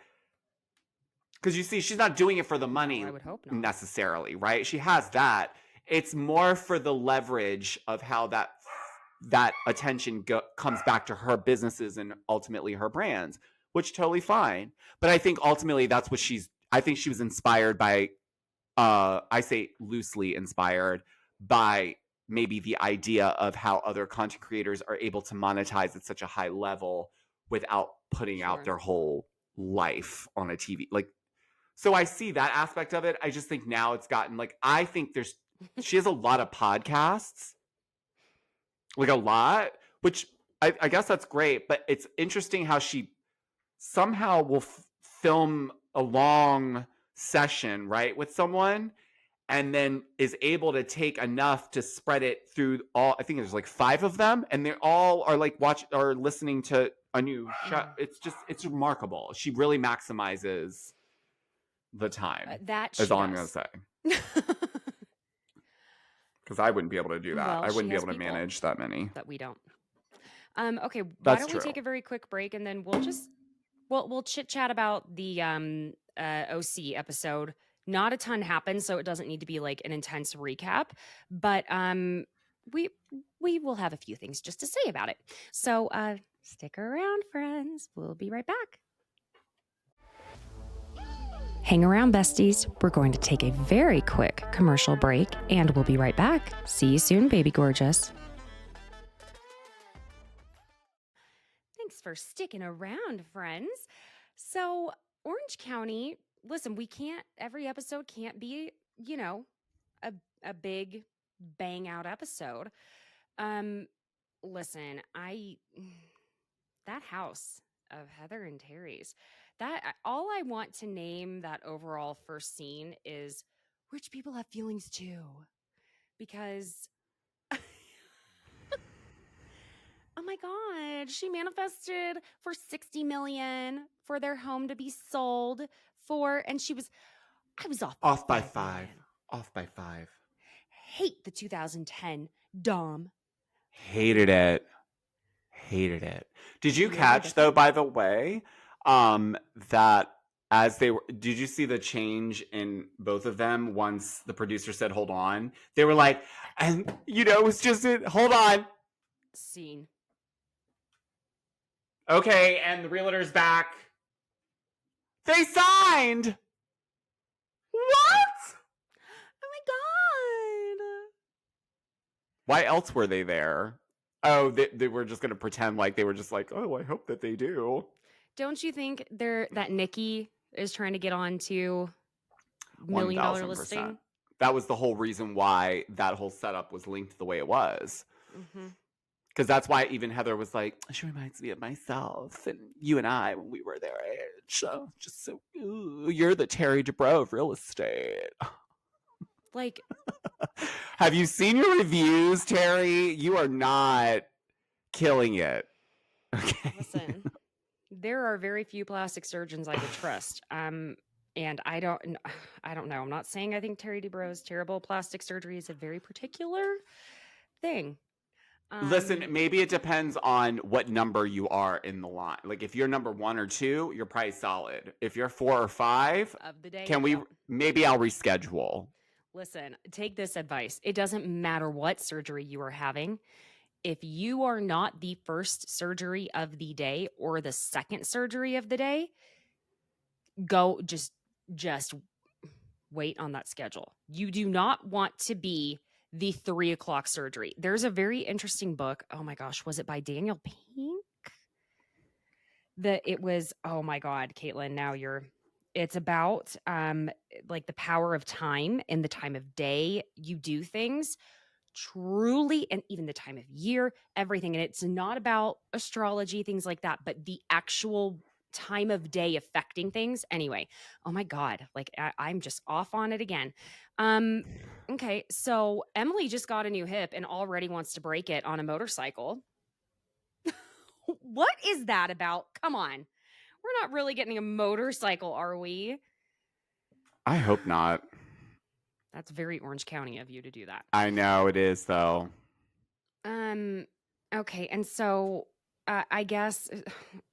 Because you see, she's not doing it for the money I would hope not. necessarily, right? She has that. It's more for the leverage of how that attention comes back to her businesses and ultimately her brands, which totally fine. But I think ultimately that's what I think she was inspired by, I say loosely inspired by maybe the idea of how other content creators are able to monetize at such a high level without putting out their whole life on a TV. Like, so I see that aspect of it. I just think now it's gotten I think she has a lot of podcasts, like a lot, which I guess that's great, but it's interesting how she somehow will film a long session, right, with someone, and then is able to take enough to spread it through all. I think there's 5 of them, and they all are or listening to a new show. It's remarkable. She really maximizes the time. That's all I'm going to say. Because I wouldn't be able to do that. Well, I wouldn't be able to people manage that many. that we don't. Okay, why That's don't true. we take a very quick break, and then we'll chit chat about the OC episode. Not a ton happened, so it doesn't need to be an intense recap, but we will have a few things just to say about it. So stick around, friends. We'll be right back. Hang around, besties. We're going to take a very quick commercial break, and we'll be right back. See you soon, baby gorgeous. Thanks for sticking around, friends. So, Orange County, listen, every episode can't be, a big bang out episode. Listen, that house of Heather and Terry's, all I want to name that overall first scene is rich people have feelings too, because oh my God, she manifested for $60 million for their home to be sold and I was off by 5. Off by 5. Hate the 2010 Dom. Hated it. Did you catch, though, by the way, that as they were, did you see the change in both of them once the producer said, hold on? They were like, and, it was just hold on. Scene. Okay, and the realtor's back. They signed! What? Oh my God. Why else were they there? Oh, they were just going to pretend like they were just oh, I hope that they do. Don't you think that Nikki is trying to get on to $1 million 1000%. listing? That was the whole reason why that whole setup was linked the way it was. Because that's why even Heather was like, she reminds me of myself and you and I when we were their age. So just so, you're the Terry Dubrow of real estate. Have you seen your reviews, Terry? You are not killing it. Okay. Listen, there are very few plastic surgeons I would trust. And I don't know. I'm not saying I think Terry Dubrow is terrible. Plastic surgery is a very particular thing. Listen, maybe it depends on what number you are in the line. If you're number 1 or 2, you're probably solid. If you're 4 or 5, of the day, maybe I'll reschedule. Listen, take this advice. It doesn't matter what surgery you are having. If you are not the first surgery of the day or the second surgery of the day, go just wait on that schedule. You do not want to be the 3 o'clock surgery. There's a very interesting book. Oh my gosh, was it by Daniel Pink? It was, oh my God, Caitlin, it's about the power of time and the time of day you do things. truly, and even the time of year, everything. And it's not about astrology, things like that, but the actual time of day affecting things. Anyway, oh my God, like I'm just off on it again. Okay, so Emily just got a new hip and already wants to break it on a motorcycle. What is that about? Come on. We're not really getting a motorcycle, are we? I hope not. That's very Orange County of you to do that. I know it is, though. Okay, and so I guess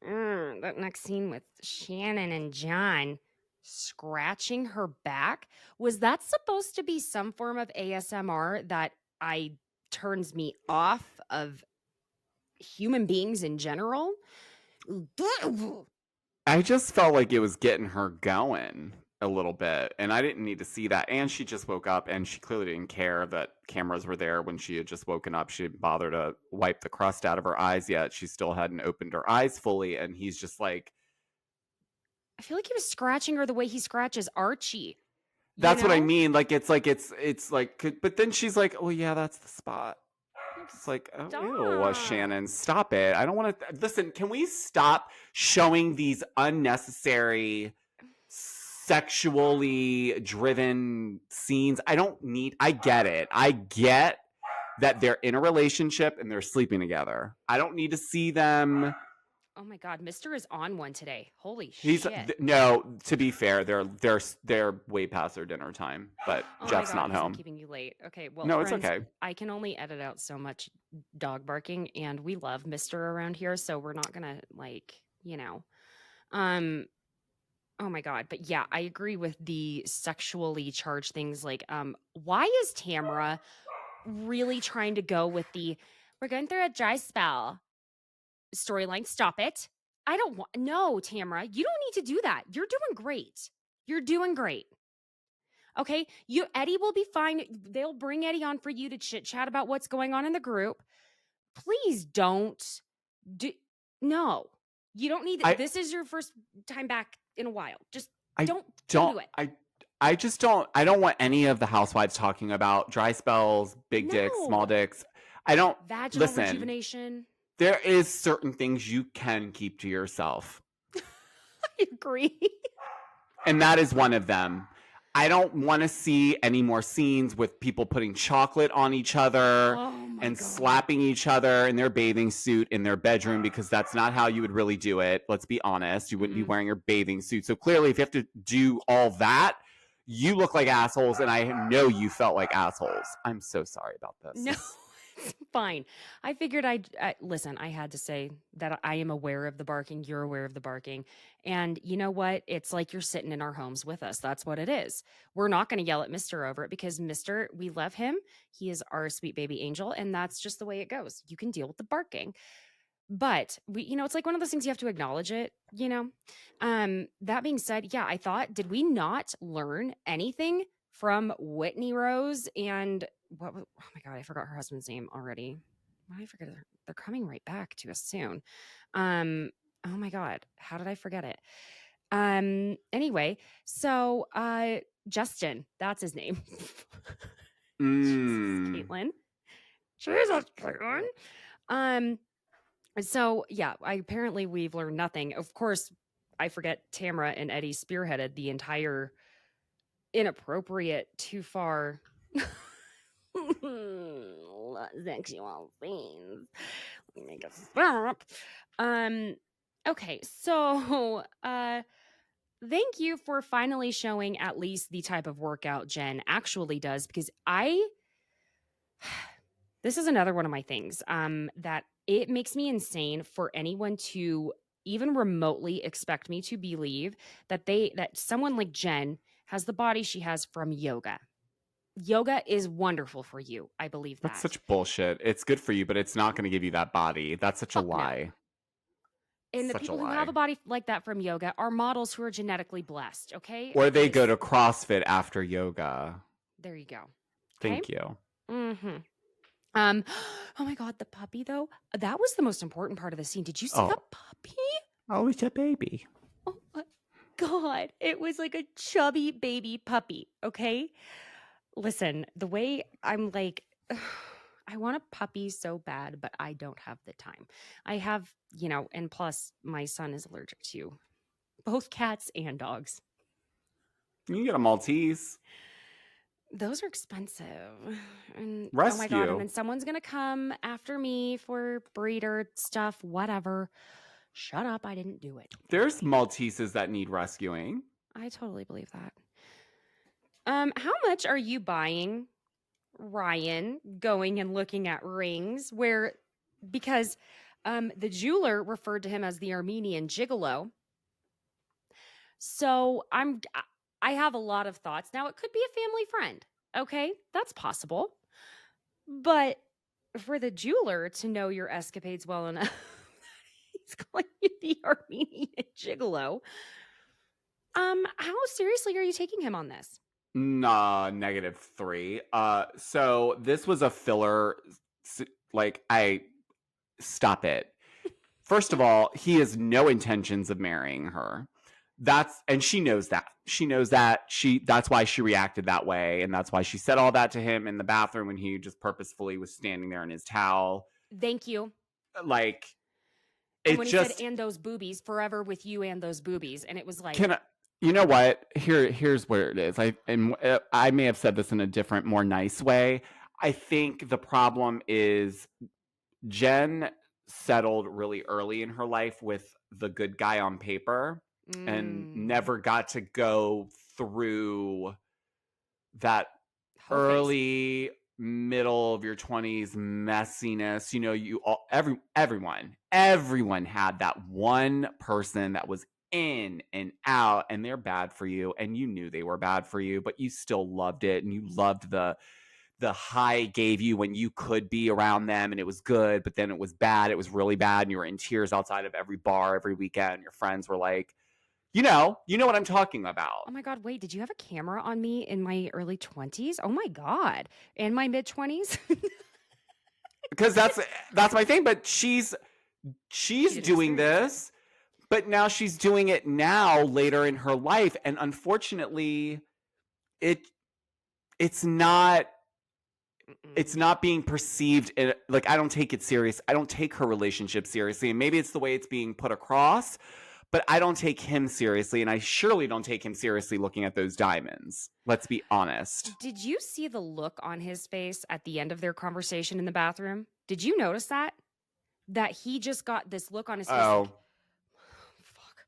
that next scene with Shannon and John scratching her back, was that supposed to be some form of ASMR that turns me off of human beings in general? I just felt like it was getting her going a little bit, and I didn't need to see that. And she just woke up, and she clearly didn't care that cameras were there when she had just woken up. She didn't bother to wipe the crust out of her eyes yet. She still hadn't opened her eyes fully, and he's just like, I feel like he was scratching her the way he scratches Archie. that's what I mean. Like it's like, but then she's like, oh yeah, that's the spot. It's like, oh, ew, Shannon, stop it. I don't want to listen. Can we stop showing these unnecessary sexually driven scenes? I get it. I get that they're in a relationship and they're sleeping together. I don't need to see them. Oh my God, Mr. is on one today. Holy shit. No, to be fair, they're way past their dinner time, but Jeff's not home. I'm keeping you late. Okay, well, no, friends, it's okay. I can only edit out so much dog barking, and we love Mr. around here, so we're not gonna oh my God. But yeah, I agree with the sexually charged things. Like, why is Tamara really trying to go with we're going through a dry spell storyline? Stop it. I don't want, no, Tamara, you don't need to do that. You're doing great. You're doing great. Okay, Eddie will be fine. They'll bring Eddie on for you to chit chat about what's going on in the group. Please don't no. You don't need this is your first time back in a while. Just don't do it. I just don't. I don't want any of the housewives talking about dry spells, big dicks, small dicks. I don't. Vaginal rejuvenation. There is certain things you can keep to yourself. I agree. And that is one of them. I don't want to see any more scenes with people putting chocolate on each other and slapping each other in their bathing suit in their bedroom, because that's not how you would really do it. Let's be honest. You wouldn't be wearing your bathing suit. So clearly, if you have to do all that, you look like assholes, and I know you felt like assholes. I'm so sorry about this. No, it's fine. I figured listen, I had to say that I am aware of the barking. You're aware of the barking. And you know what? It's like you're sitting in our homes with us. That's what it is. We're not going to yell at Mr. over it, because Mr., we love him. He is our sweet baby angel. And that's just the way it goes. You can deal with the barking. But it's like one of those things you have to acknowledge it, That being said, yeah, I thought, did we not learn anything from Whitney Rose and oh my God, I forgot her husband's name already. Why did I forget? They're coming right back to us soon. Oh my God, how did I forget it? Anyway, so Justin, that's his name. Caitlin. Jesus, Caitlin. So yeah, apparently we've learned nothing. Of course, I forget Tamara and Eddie spearheaded the entire inappropriate, too far sexual scenes. Let me make a stop. Okay, so thank you for finally showing at least the type of workout Jen actually does, because this is another one of my things that it makes me insane for anyone to even remotely expect me to believe that someone like Jen has the body she has from yoga. Yoga is wonderful for you. I believe that. That's such bullshit. It's good for you, but it's not going to give you that body. That's such a lie. No. And the people who have a body like that from yoga are models who are genetically blessed, okay? Or they go to CrossFit after yoga. There you go. Okay? Thank you. Mm-hmm. Oh my God, the puppy though. That was the most important part of the scene. Did you see the puppy? Oh, it's a baby. Oh my God. It was like a chubby baby puppy. Okay. Listen, the way I'm like, I want a puppy so bad, but I don't have the time. I have, and plus my son is allergic to both cats and dogs. You can get a Maltese. Those are expensive. And oh my God. Rescue. And then someone's going to come after me for breeder stuff, whatever. Shut up. I didn't do it. There's Malteses that need rescuing. I totally believe that. How much are you buying, Ryan, going and looking at rings because the jeweler referred to him as the Armenian gigolo. So I have a lot of thoughts. Now, it could be a family friend. Okay, that's possible. But for the jeweler to know your escapades well enough, he's calling you the Armenian gigolo. How seriously are you taking him on this? Nah, -3. So this was a filler. Stop it. First of all, he has no intentions of marrying her. And she knows that. She knows that. That's why she reacted that way, and that's why she said all that to him in the bathroom when he just purposefully was standing there in his towel. Thank you. Like, and when he said, "And those boobies, forever with you and those boobies," and it was like, you know what? Here's where it is. I may have said this in a different, more nice way. I think the problem is Jen settled really early in her life with the good guy on paper and never got to go through that early middle of your 20s messiness. Everyone had that one person that was in and out, and they're bad for you, and you knew they were bad for you, but you still loved it, and you loved the high it gave you when you could be around them, and it was good, but then it was bad. It was really bad, and you were in tears outside of every bar every weekend. Your friends were like, you know what I'm talking about. Oh my God, wait, did you have a camera on me in my early 20s? Oh my God. In my mid 20s? Because that's my thing, but she's doing this, but now she's doing it now later in her life, and unfortunately it's not being perceived like, I don't take it serious. I don't take her relationship seriously, and maybe it's the way it's being put across, but I don't take him seriously, and I surely don't take him seriously looking at those diamonds. Let's be honest. Did you see the look on his face at the end of their conversation in the bathroom? Did you notice that? That he just got this look on his face. Oh. Like, fuck.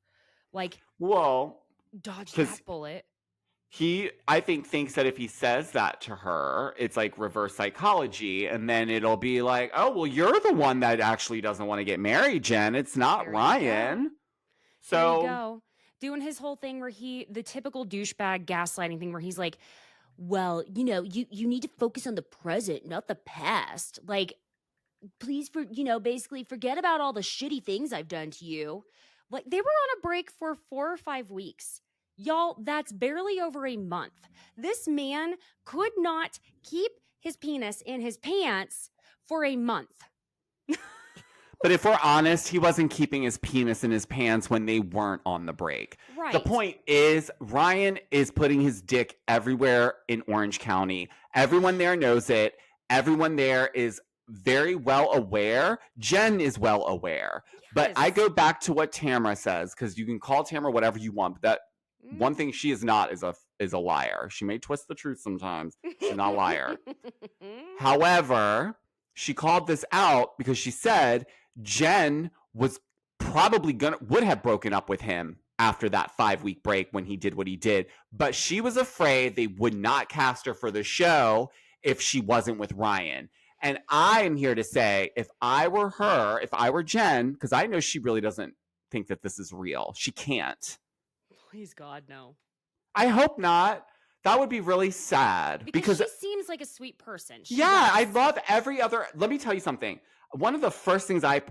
Like, well, dodge that bullet. He, I think, thinks that if he says that to her, it's like reverse psychology, and then it'll be like, oh, well, you're the one that actually doesn't want to get married, Jen. It's not Ryan. So there you go. Doing his whole thing where the typical douchebag gaslighting thing where he's like, well, you need to focus on the present, not the past. Like, please, basically forget about all the shitty things I've done to you. Like, they were on a break for 4 or 5 weeks. Y'all, that's barely over a month. This man could not keep his penis in his pants for a month. But if we're honest, he wasn't keeping his penis in his pants when they weren't on the break. Right. The point is, Ryan is putting his dick everywhere in Orange County. Everyone there knows it. Everyone there is very well aware. Jen is well aware. Yes. But I go back to what Tamara says, because you can call Tamara whatever you want, but that one thing she is not is a liar. She may twist the truth sometimes. She's not a liar. However, she called this out because she said Jen was probably would have broken up with him after that 5-week break when he did what he did. But she was afraid they would not cast her for the show if she wasn't with Ryan. And I am here to say, if I were her, if I were Jen, because I know she really doesn't think that this is real. She can't. Please, God, no. I hope not. That would be really sad. Because she seems like a sweet person. I love every other... Let me tell you something. One of the first things I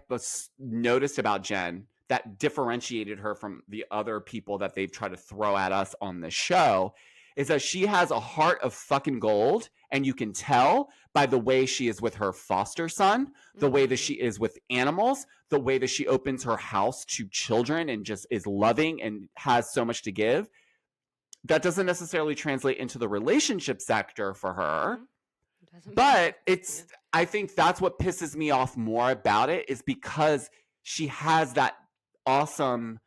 noticed about Jen that differentiated her from the other people that they've tried to throw at us on the show is that she has a heart of fucking gold, and you can tell by the way she is with her foster son, the way that she is with animals, the way that she opens her house to children and just is loving and has so much to give. That doesn't necessarily translate into the relationship sector for her, But I think that's what pisses me off more about it is because she has that awesome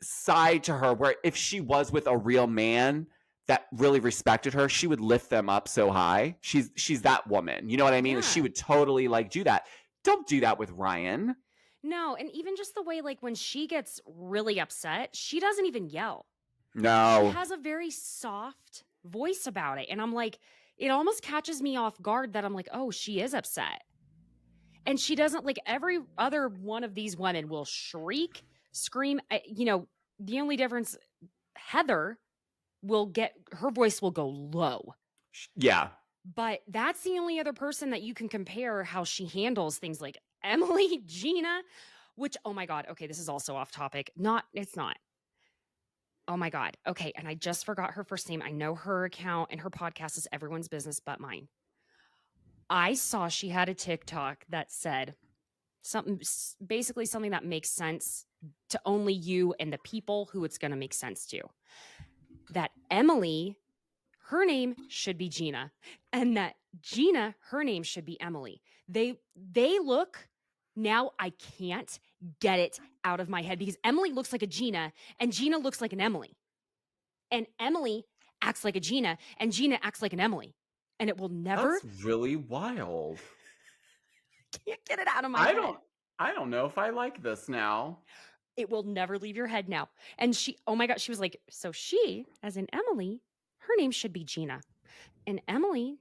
side to her where if she was with a real man that really respected her, she would lift them up so high. She's that woman. You know what I mean? Yeah. She would totally like do that. Don't do that with Ryan. No, and even just the way like when she gets really upset, she doesn't even yell. No. She has a very soft voice about it. And I'm like, it almost catches me off guard that I'm like, oh, she is upset. And she doesn't, like, every other one of these women will shriek, scream. You know, the only difference, Heather will get, her voice will go low. Yeah. But that's the only other person that you can compare how she handles things like Emily, Gina, which, oh my God. Okay, this is also off topic. It's not. Oh my God. Okay, and I just forgot her first name. I know her account and her podcast is everyone's business but mine. I saw she had a TikTok that said basically something that makes sense to only you and the people who it's going to make sense to. That Emily, her name should be Gina, and that Gina, her name should be Emily. They look, now I can't get it out of my head because Emily looks like a Gina and Gina looks like an Emily. And Emily acts like a Gina and Gina acts like an Emily. And it will never. That's really wild. I can't get it out of my head. I don't know if I like this now. It will never leave your head now. And she, oh my God, she was like, so she, as in Emily, her name should be Gina. And Emily,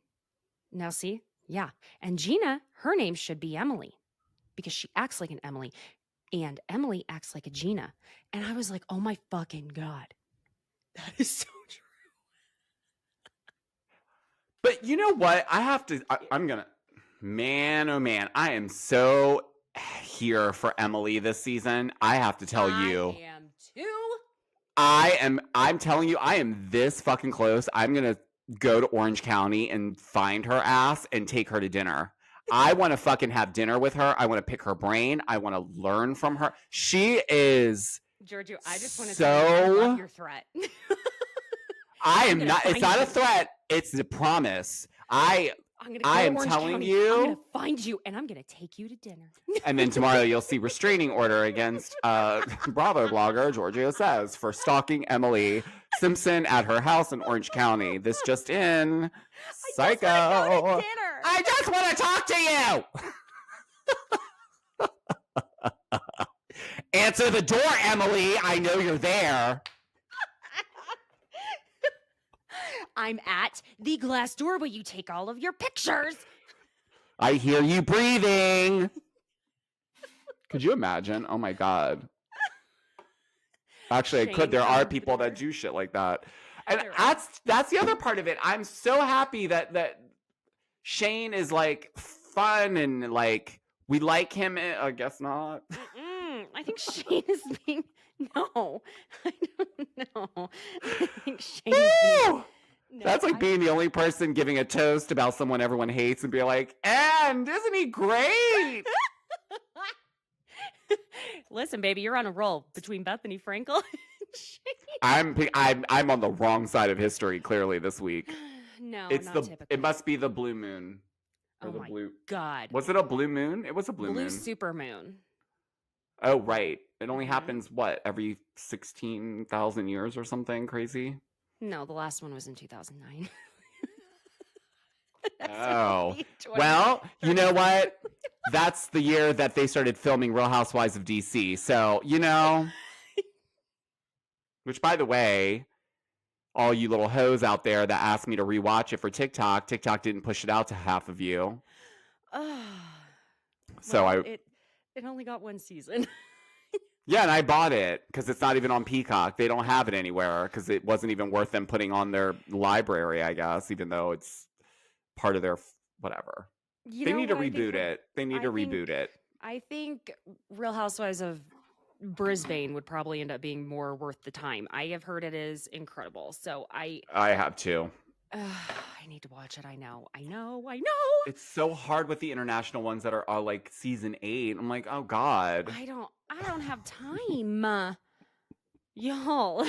now see, yeah. And Gina, her name should be Emily because she acts like an Emily. And Emily acts like a Gina. And I was like, oh my fucking God. That is so true. But you know what? I'm going to, man, oh man, I am so here for Emily this season. I have to tell you. I am too. I'm telling you, I am this fucking close. I'm going to go to Orange County and find her ass and take her to dinner. I want to fucking have dinner with her. I want to pick her brain. I want to learn from her. She is Giorgio, I just want to tell you, I love your threat. I am not, it's not a threat. It's a promise. I am telling you. I'm going to find you and I'm going to take you to dinner. And then tomorrow you'll see restraining order against Bravo blogger Georgio Says for stalking Emily Simpson at her house in Orange County. This just in. Psycho. I just want to talk to you. Answer the door, Emily. I know you're there. I'm at the glass door where you take all of your pictures. I hear you breathing. Could you imagine? Oh my God. Actually, I could. There are people that do shit like that. And that's the other part of it. I'm so happy that Shane is like fun and like we like him. I guess not. I think Shane is being no. I don't know. I think Shane is being. No, that's like being the only person giving a toast about someone everyone hates and be like, and isn't he great? Listen, baby, you're on a roll between Bethenny Frankel and Shane. I'm on the wrong side of history clearly this week. No, it's not the typically. It must be the blue moon. Oh my God. Was it a blue moon? It was a blue moon. Blue supermoon. Oh, right. It only happens, what, every 16,000 years or something crazy? No, the last one was in 2009. Oh. Well, you know what? That's the year that they started filming Real Housewives of DC. So, you know. Which, by the way, all you little hoes out there that asked me to rewatch it for TikTok didn't push it out to half of you. So it only got one season. Yeah, and I bought it because it's not even on Peacock. They don't have it anywhere because it wasn't even worth them putting on their library, I guess, even though it's part of their whatever. They need to reboot it. They need to reboot it. I think Real Housewives of Brisbane would probably end up being more worth the time. I have heard it is incredible. So I have too. I need to watch it. I know. It's so hard with the international ones that are like season 8. I'm like, oh God. I don't have time. Y'all.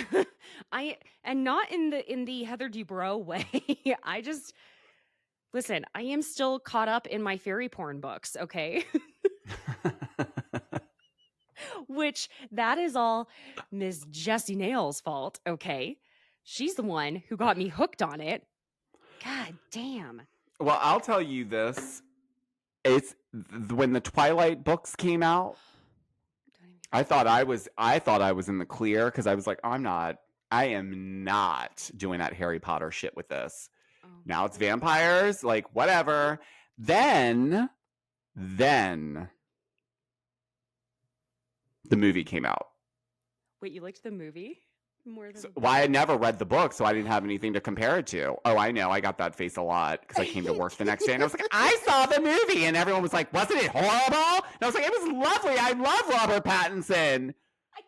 And not in the Heather Dubrow way. Listen, I am still caught up in my fairy porn books, okay? Which that is all Miss Jessie Nail's fault, okay? She's the one who got me hooked on it. God damn. Well, I'll tell you this. It's when the Twilight books came out, I thought I was in the clear because I was like, I am not doing that Harry Potter shit with this. Oh. Now it's vampires, like whatever. Then the movie came out. Wait, you liked the movie more than I had never read the book, so I didn't have anything to compare it to. Oh, I know. I got that face a lot because I came to work the next day and I was like, I saw the movie. And everyone was like, wasn't it horrible? And I was like, it was lovely. I love Robert Pattinson.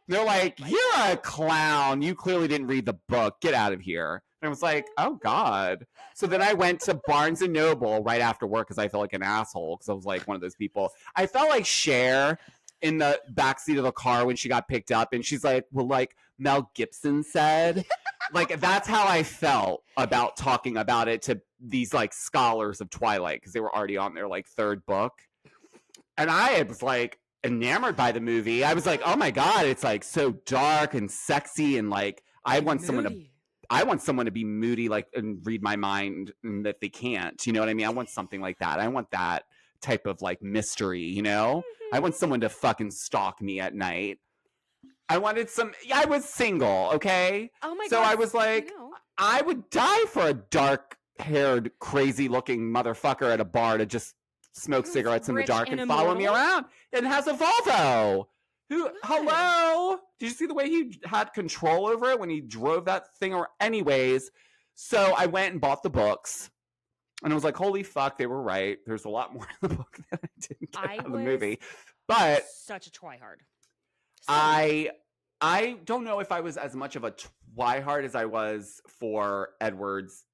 They're like, you're a clown. You clearly didn't read the book. Get out of here. And I was like, oh, God. So then I went to Barnes & Noble right after work because I felt like an asshole because I was like one of those people. I felt like Cher in the backseat of the car when she got picked up. And she's like, well, like Mel Gibson said. Like, that's how I felt about talking about it to these, like, scholars of Twilight because they were already on their, like, third book. And I was, like, enamored by the movie. I was like, oh, my God, it's, like, so dark and sexy and, like, I want someone to be moody, like, and read my mind and that they can't. You know what I mean? I want something like that. I want that type of, like, mystery, you know? I want someone to fucking stalk me at night. I was single, okay? Oh my God. So I was like, I would die for a dark-haired, crazy-looking motherfucker at a bar to just smoke cigarettes in the dark and follow me around. It has a Volvo. Hello? Did you see the way he had control over it when he drove that thing? Or anyways, so I went and bought the books. And I was like, holy fuck, they were right. There's a lot more in the book that I didn't get out of the movie. But such a twihard. I don't know if I was as much of a twihard as I was for Edward's.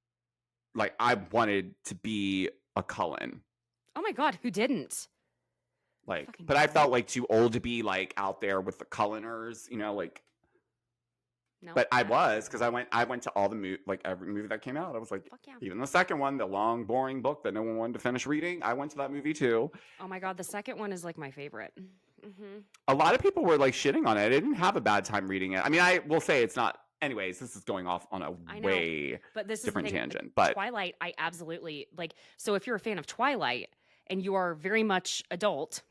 Like, I wanted to be a Cullen. Oh my God, who didn't? Like, but I felt like too old to be like out there with the Culleners, you know, like. No, but I was because I went to all the every movie that came out. I was like, yeah. Even the second one, the long, boring book that no one wanted to finish reading. I went to that movie too. Oh my God, the second one is like my favorite. Mm-hmm. A lot of people were like shitting on it. I didn't have a bad time reading it. I mean, I will say it's not. Anyways, this is going off on a way different tangent. But Twilight, I absolutely like. So if you're a fan of Twilight and you are very much adult,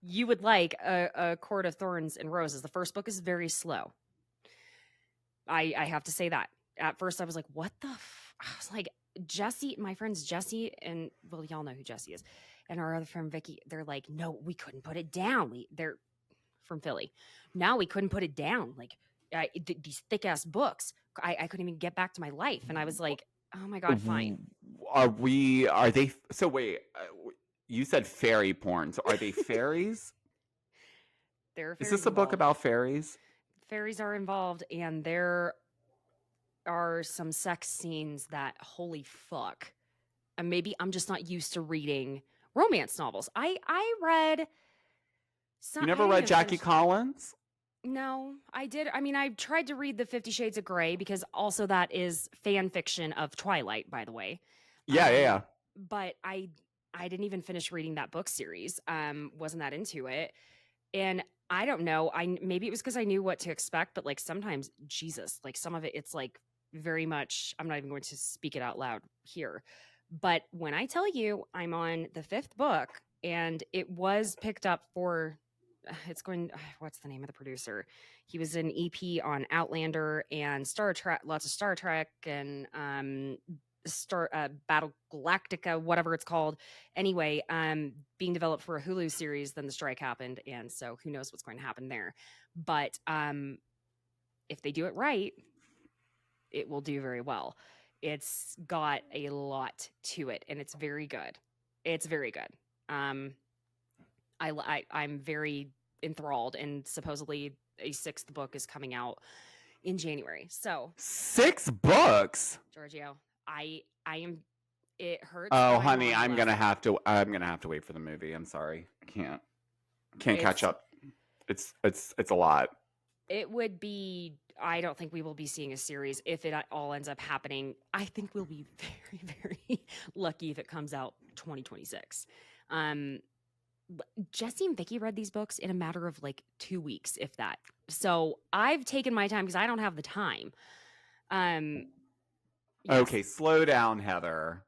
you would like a Court of Thorns and Roses. The first book is very slow. I have to say that. At first, I was like, what the I was like, Jessie, my friends Jessie and, well, y'all know who Jessie is, and our other friend Vicky, they're like, no, we couldn't put it down. They're from Philly. Now we couldn't put it down. Like, these thick-ass books. I couldn't even get back to my life. And I was like, oh my God, fine. Are they, so wait, you said fairy porn. So are they fairies? Is this a book about fairies? Fairies are involved, and there are some sex scenes that, holy fuck. And maybe I'm just not used to reading romance novels. I read some. You never read Jackie Collins? No, I did. I mean, I tried to read the 50 Shades of Grey because also that is fan fiction of Twilight, by the way. Yeah. But I didn't even finish reading that book series. Wasn't that into it. And I don't know. Maybe it was because I knew what to expect, but like sometimes, Jesus, like some of it, it's like very much, I'm not even going to speak it out loud here. But when I tell you I'm on the 5th book and it was picked up for, what's the name of the producer? He was an EP on Outlander and Star Trek, lots of Star Trek and Battle Galactica, whatever it's called. Anyway, being developed for a Hulu series, then the strike happened, and so who knows what's going to happen there. But if they do it right, it will do very well. It's got a lot to it, and it's very good. It's very good. I'm very enthralled, and supposedly a 6th book is coming out in January. So 6 books, Georgio. I am. It hurts. Oh, honey, I'm gonna have to wait for the movie. I'm sorry, I can't catch up. It's a lot. It would be I don't think we will be seeing a series if it all ends up happening. I think we'll be very, very lucky if it comes out 2026. Jesse and Vicky read these books in a matter of like 2 weeks, if that. So I've taken my time because I don't have the time. Yes. Okay, slow down, Heather.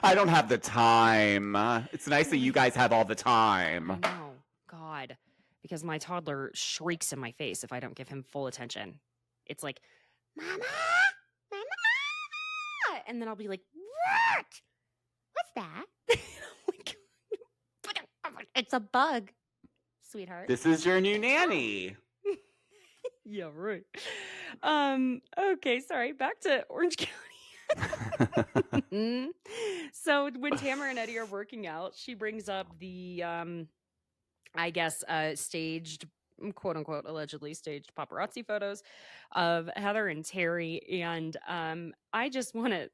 I don't have the time. It's nice that you guys have all the time. I know. God. Because my toddler shrieks in my face if I don't give him full attention. It's like, Mama! Mama! And then I'll be like, what? What's that? It's a bug, sweetheart. This is your new nanny. Yeah, right. Okay, sorry. Back to Orange County. So when Tamara and Eddie are working out, she brings up the I guess staged, quote unquote, allegedly staged paparazzi photos of Heather and Terry. And I just want to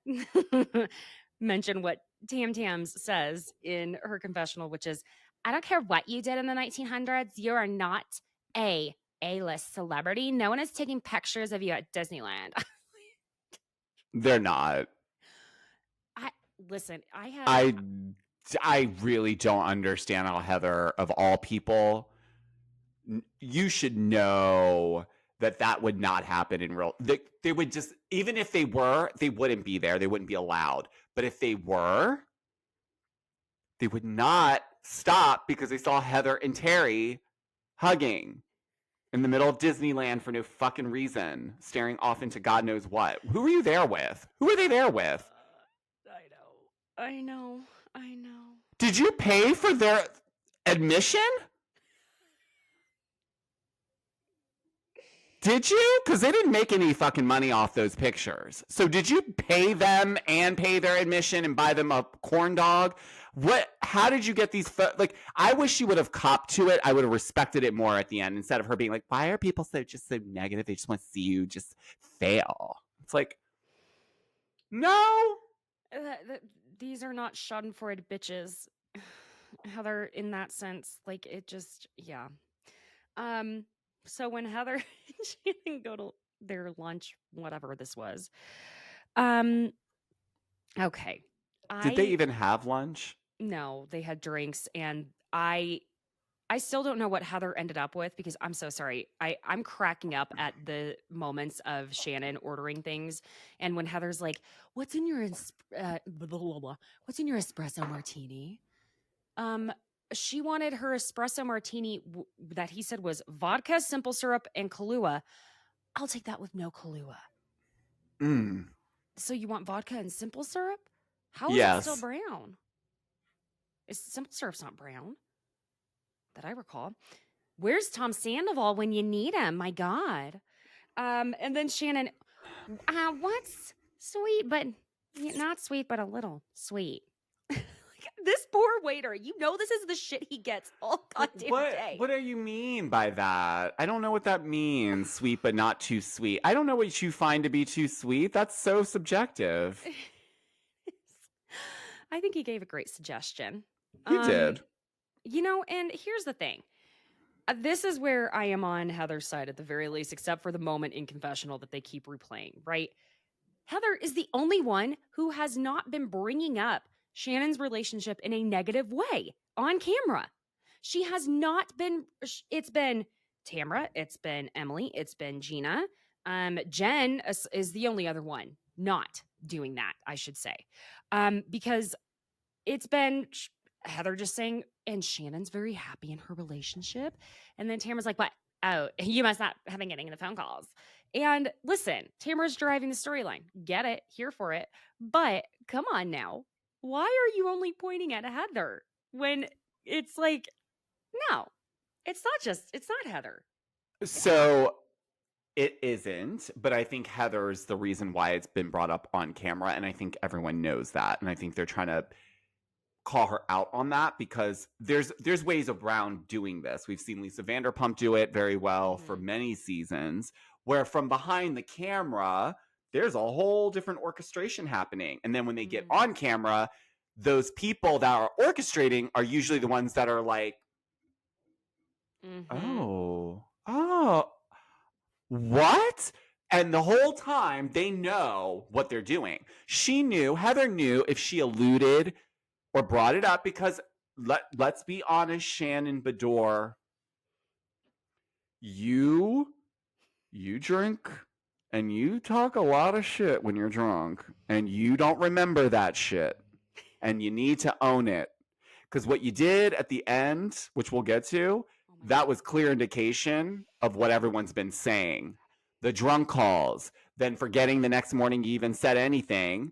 mention what Tam Tams says in her confessional, which is, I don't care what you did in the 1900s. You are not a A-list celebrity. No one is taking pictures of you at Disneyland. They're not. Listen, I really don't understand how Heather, of all people, you should know that would not happen in real. They would just, even if they were, they wouldn't be there. They wouldn't be allowed. But if they were, they would not stop because they saw Heather and Terry hugging in the middle of Disneyland for no fucking reason, staring off into God knows what. Who were you there with? Who were they there with? I know. Did you pay for their admission? Did you? Because they didn't make any fucking money off those pictures. So did you pay them and pay their admission and buy them a corn dog? How did you get these? Like, I wish she would have copped to it. I would have respected it more at the end instead of her being like, why are people so negative? They just want to see you just fail. It's like, no. These are not schadenfreude bitches. Heather, in that sense, like, it just, yeah. So when Heather and Shannon go to their lunch, whatever this was, okay. Did they even have lunch? No, they had drinks, and I still don't know what Heather ended up with because I'm so sorry. I'm cracking up at the moments of Shannon ordering things, and when Heather's like, "What's in your what's in your espresso martini?" She wanted her espresso martini that he said was vodka, simple syrup, and Kahlua. I'll take that with no Kahlua. So you want vodka and simple syrup? How is it still brown? Simple syrup's not brown, that I recall. Where's Tom Sandoval when you need him? My God. And then Shannon, what's sweet, but not sweet, but a little sweet. This poor waiter, this is the shit he gets all goddamn day. What do you mean by that? I don't know what that means, sweet but not too sweet. I don't know what you find to be too sweet. That's so subjective. I think he gave a great suggestion. He did. And here's the thing. This is where I am on Heather's side at the very least, except for the moment in confessional that they keep replaying, right? Heather is the only one who has not been bringing up Shannon's relationship in a negative way on camera. She has not been, it's been Tamara, it's been Emily, it's been Gina. Jen is the only other one not doing that, I should say. Because it's been Heather just saying, and Shannon's very happy in her relationship. And then Tamara's like, what? Oh, you must not have been getting the phone calls. And listen, Tamara's driving the storyline. Get it, here for it. But come on now. Why are you only pointing at Heather when it's like, no, it's not Heather. So it isn't, but I think Heather's the reason why it's been brought up on camera. And I think everyone knows that. And I think they're trying to call her out on that because there's ways around doing this. We've seen Lisa Vanderpump do it very well for many seasons, where from behind the camera, there's a whole different orchestration happening. And then when they get on camera, those people that are orchestrating are usually the ones that are like, oh, what? And the whole time they know what they're doing. Heather knew if she alluded or brought it up, because let's be honest, Shannon Bedore, you drink and you talk a lot of shit when you're drunk and you don't remember that shit and you need to own it. Because what you did at the end, which we'll get to, that was clear indication of what everyone's been saying. The drunk calls, then forgetting the next morning you even said anything.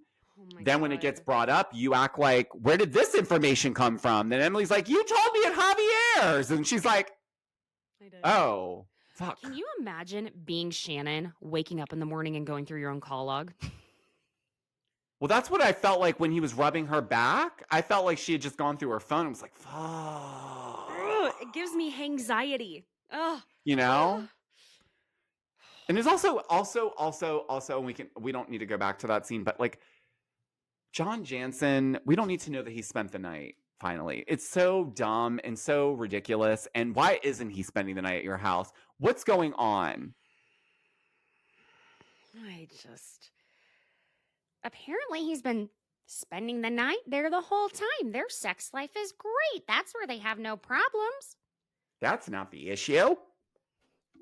Then when it gets brought up, you act like, where did this information come from? Then Emily's like, you told me at Javier's. And she's like, oh, fuck. Can you imagine being Shannon, waking up in the morning and going through your own call log? Well, that's what I felt like when he was rubbing her back. I felt like she had just gone through her phone and was like, fuck. Ugh, it gives me anxiety. Ugh. You know? And there's also, we don't need to go back to that scene, but like John Jansen, we don't need to know that he spent the night, finally. It's so dumb and so ridiculous. And why isn't he spending the night at your house? What's going on? Apparently he's been spending the night there the whole time. Their sex life is great. That's where they have no problems. That's not the issue.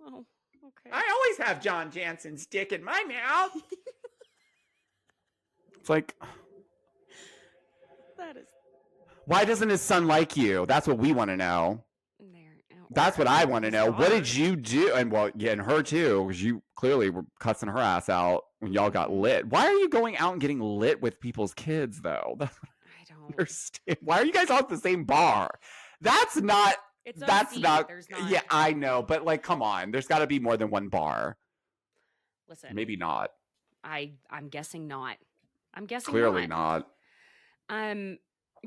Oh, okay. I always have John Jansen's dick in my mouth. It's like, that is. Why doesn't his son like you? That's what we want to know. That's what I want to know. What did you do? And well, yeah, and her too, because you clearly were cussing her ass out when y'all got lit. Why are you going out and getting lit with people's kids, though? I don't understand. Why are you guys all at the same bar? That's not. That's not. Yeah, I know, but like, come on. There's got to be more than one bar. Listen, maybe not. I'm guessing not. I'm guessing clearly not.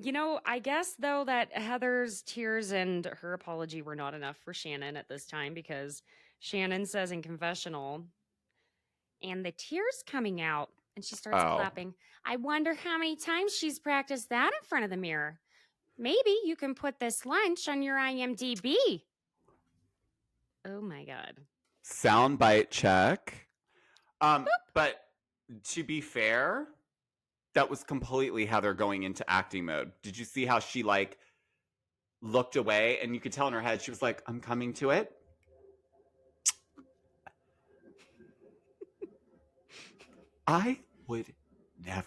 You know, I guess, though, that Heather's tears and her apology were not enough for Shannon at this time, because Shannon says in confessional, and the tears coming out, and she starts clapping. I wonder how many times she's practiced that in front of the mirror. Maybe you can put this lunch on your IMDb. Oh, my God. Soundbite check. But to be fair, that was completely Heather going into acting mode. Did you see how she like looked away and you could tell in her head, she was like, I'm coming to it. I would never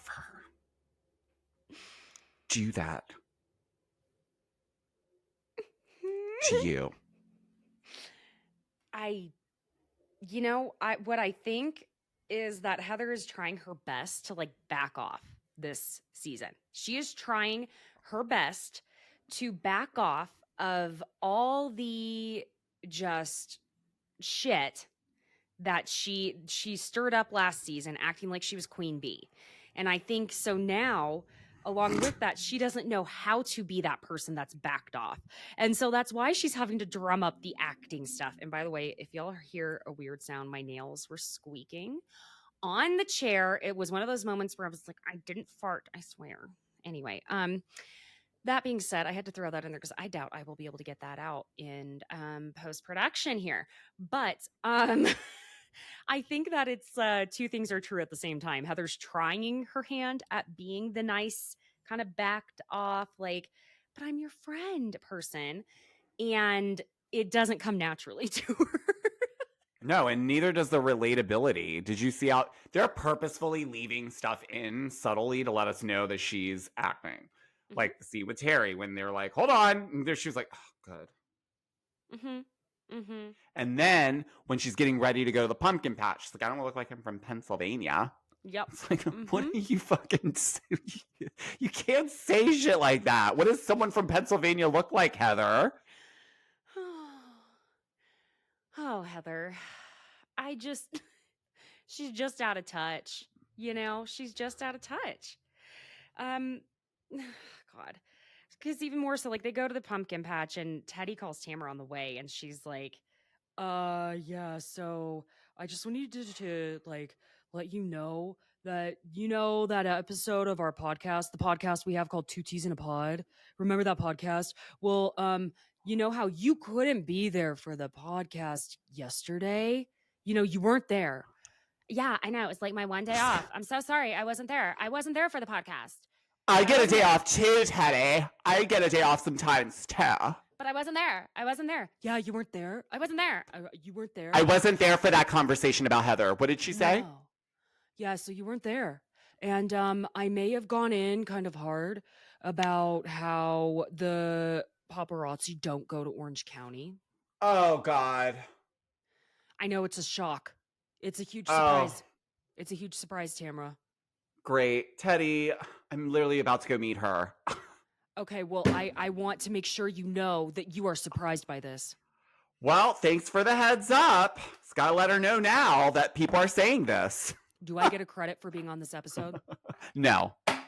do that to you. What I think is that Heather is trying her best to like back off this season. She is trying her best to back off of all the just shit that she stirred up last season, acting like she was Queen Bee. And I think so now, along with that, she doesn't know how to be that person that's backed off. And so that's why she's having to drum up the acting stuff. And by the way, if y'all hear a weird sound, my nails were squeaking on the chair. It was one of those moments where I was like, I didn't fart, I swear. Anyway, that being said, I had to throw that in there because I doubt I will be able to get that out in post-production here. But I think that it's two things are true at the same time. Heather's trying her hand at being the nice, kind of backed off, like, but I'm your friend person. And it doesn't come naturally to her. No, and neither does the relatability. Did you see how they're purposefully leaving stuff in subtly to let us know that she's acting? Mm-hmm. Like the scene with Terry when they're like, hold on. And there she was like, oh, good. Mm-hmm. Mm-hmm. And then when she's getting ready to go to the pumpkin patch, she's like, I don't look like I'm from Pennsylvania. Yep. It's like, what are you fucking... You can't say shit like that. What does someone from Pennsylvania look like, Heather? Oh, Heather, she's just out of touch. You know, she's just out of touch. God, because even more so, like they go to the pumpkin patch and Teddy calls Tamara on the way and she's like, yeah, so I just wanted to like, let you know that, that episode of our podcast, the podcast we have called Two Teas in a Pod. Remember that podcast? Well, you know how you couldn't be there for the podcast yesterday? You weren't there. Yeah, I know. It's like my one day off. I'm so sorry. I wasn't there. I wasn't there for the podcast. I get a day off too, Teddy. I get a day off sometimes too. But I wasn't there. I wasn't there. Yeah, you weren't there. I wasn't there. You weren't there. I wasn't there for that conversation about Heather. What did she say? No. Yeah, so you weren't there. And I may have gone in kind of hard about how the paparazzi don't go to Orange County. Oh, God. I know it's a shock. It's a huge surprise. It's a huge surprise, Tamara. Great. Teddy, I'm literally about to go meet her. Okay, well, I want to make sure you know that you are surprised by this. Well, thanks for the heads up. Just gotta let her know now that people are saying this. Do I get a credit for being on this episode? No. God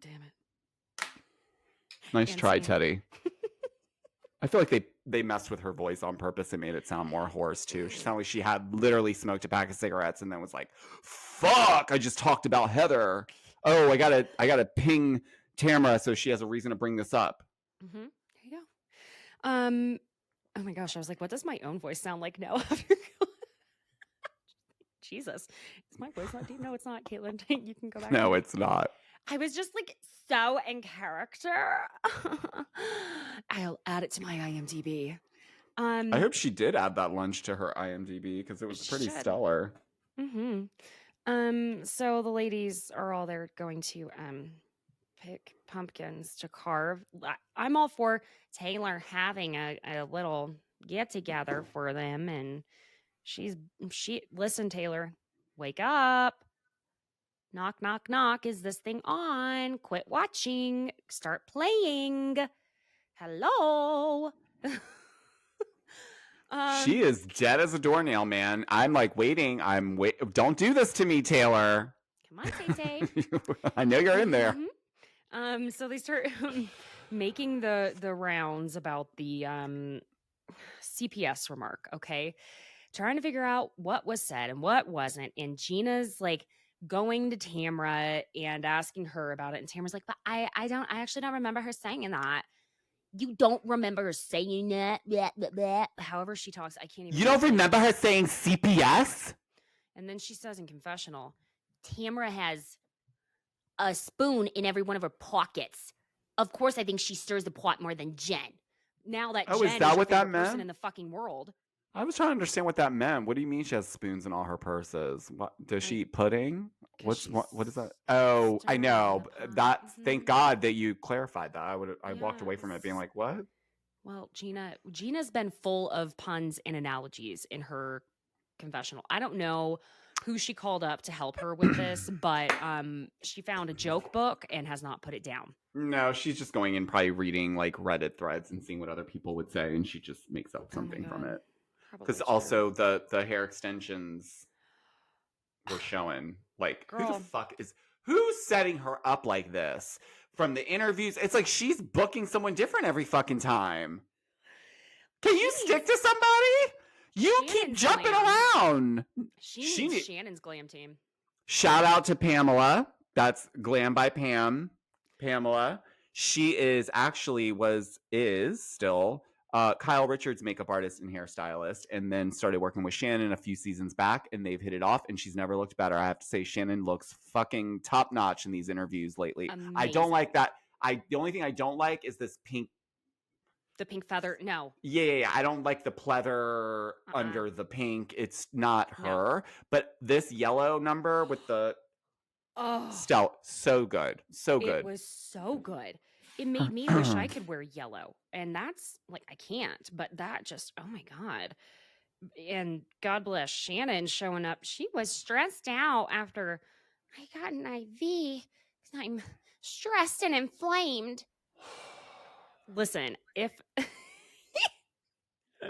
damn it. Nice try, Teddy. I feel like they messed with her voice on purpose and made it sound more hoarse, too. She sounded like she had literally smoked a pack of cigarettes and then was like, fuck, I just talked about Heather. Oh, I gotta ping Tamara so she has a reason to bring this up. Mm-hmm. There you go. Oh my gosh, I was like, what does my own voice sound like now? Jesus, is my voice not deep? No, it's not, Caitlin. You can go back. No, it's not. I was just like so in character. I'll add it to my IMDb. I hope she did add that lunch to her IMDb because it was pretty stellar. Mm-hmm. So the ladies are all there going to pick pumpkins to carve. I'm all for Taylor having a little get together for them, and listen, Taylor, wake up. Knock, knock, knock. Is this thing on? Quit watching. Start playing. Hello. She is dead as a doornail, man. I'm like waiting. Don't do this to me, Taylor. Come on, Tay. I know you're in there. Mm-hmm. So they start making the rounds about the CPS remark, okay? Trying to figure out what was said and what wasn't. And Gina's like going to Tamara and asking her about it. And Tamara's like, but I actually don't remember her saying that. You don't remember her saying that? Blah, blah, blah. However she talks, I can't even. You don't remember her saying CPS? And then she says in confessional, Tamara has a spoon in every one of her pockets. Of course, I think she stirs the pot more than Jen. Now that Jen is your favorite person in the fucking world. I was trying to understand what that meant. What do you mean she has spoons in all her purses? What does she eat pudding? What is that? Oh, I know. Thank God that you clarified that. I walked away from it being like, what? Well, Gina's been full of puns and analogies in her confessional. I don't know who she called up to help her with this, but she found a joke book and has not put it down. No, she's just going in, probably reading like Reddit threads and seeing what other people would say, and she just makes up something from it. Because also the hair extensions were showing. Like, Girl. Who the fuck who's setting her up like this? From the interviews, it's like she's booking someone different every fucking time. Can you stick to somebody? You keep jumping around. She needs Shannon's glam team. Shout out to Pamela. That's Glam by Pamela. She is still Kyle Richards' makeup artist and hairstylist, and then started working with Shannon a few seasons back, and they've hit it off, and she's never looked better. I have to say, Shannon looks fucking top notch in these interviews lately. Amazing. I don't like that. The only thing I don't like is this pink. The pink feather, no. Yeah. I don't like the pleather under the pink. It's not her. No. But this yellow number with the so good. So good. It was so good. It made me wish I could wear yellow. And that's like, I can't, but that just, oh my God. And God bless Shannon showing up. She was stressed out after I got an IV because I'm stressed and inflamed. Listen, if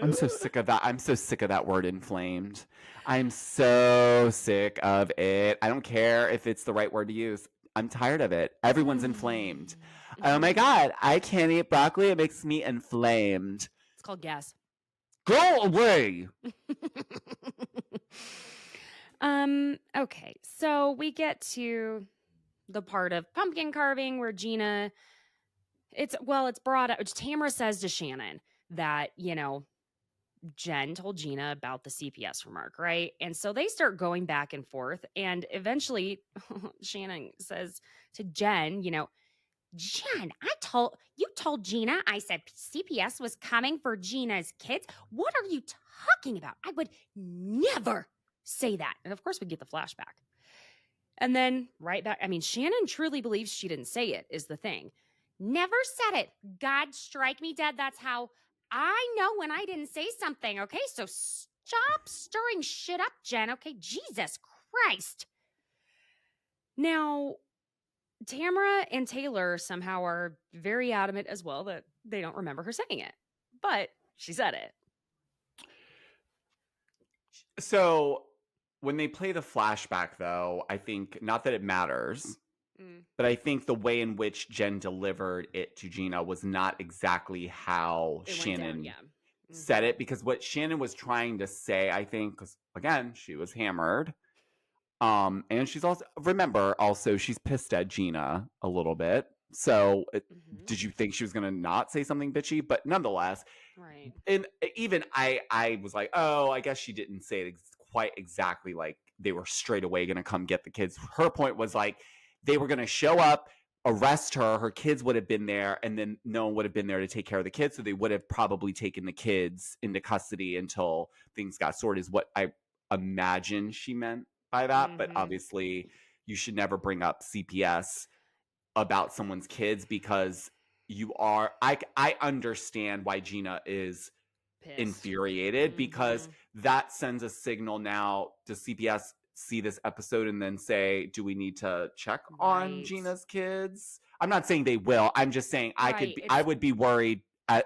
I'm so sick of that. I'm so sick of that word inflamed. I'm so sick of it. I don't care if it's the right word to use. I'm tired of it. Everyone's inflamed. Oh my God, I can't eat broccoli. It makes me inflamed. It's called gas. Go away. Okay, so we get to the part of pumpkin carving where Gina, it's brought up. Tamara says to Shannon that, Jen told Gina about the CPS remark, right? And so they start going back and forth. And eventually, Shannon says to Jen, Jen, you told Gina I said CPS was coming for Gina's kids. What are you talking about? I would never say that. And of course, we get the flashback. And then right back, Shannon truly believes she didn't say it, is the thing. Never said it. God strike me dead. That's how I know when I didn't say something. Okay, so stop stirring shit up, Jen. Okay, Jesus Christ. Now, Tamara and Taylor somehow are very adamant as well that they don't remember her saying it, but she said it. So when they play the flashback, though, I think not that it matters, but I think the way in which Jen delivered it to Gina was not exactly how Shannon said it, because what Shannon was trying to say, I think, because again, she was hammered. And she's also she's pissed at Gina a little bit. So did you think she was going to not say something bitchy? But nonetheless, right. And even I was like, oh, I guess she didn't say it quite exactly like they were straight away going to come get the kids. Her point was like, they were going to show up, arrest her kids would have been there, and then no one would have been there to take care of the kids, so they would have probably taken the kids into custody until things got sorted, is what I imagine she meant by that. But obviously you should never bring up CPS about someone's kids, because I understand why Gina is pissed, infuriated, because that sends a signal. Now, does CPS see this episode and then say, do we need to check on Gina's kids? I'm not saying they will. I'm just saying I would be worried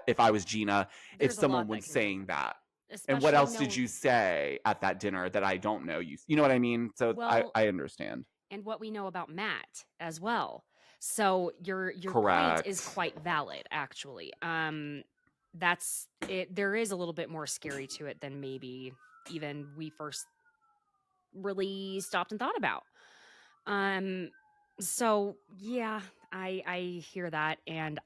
if I was Gina, if someone was saying that. Especially, and what else did you say at that dinner that I don't know? You know what I mean? So I understand. And what we know about Matt as well. So your Correct. point is quite valid, actually. That's it. There is a little bit more scary to it than maybe even we first really stopped and thought about. So yeah, I hear that, and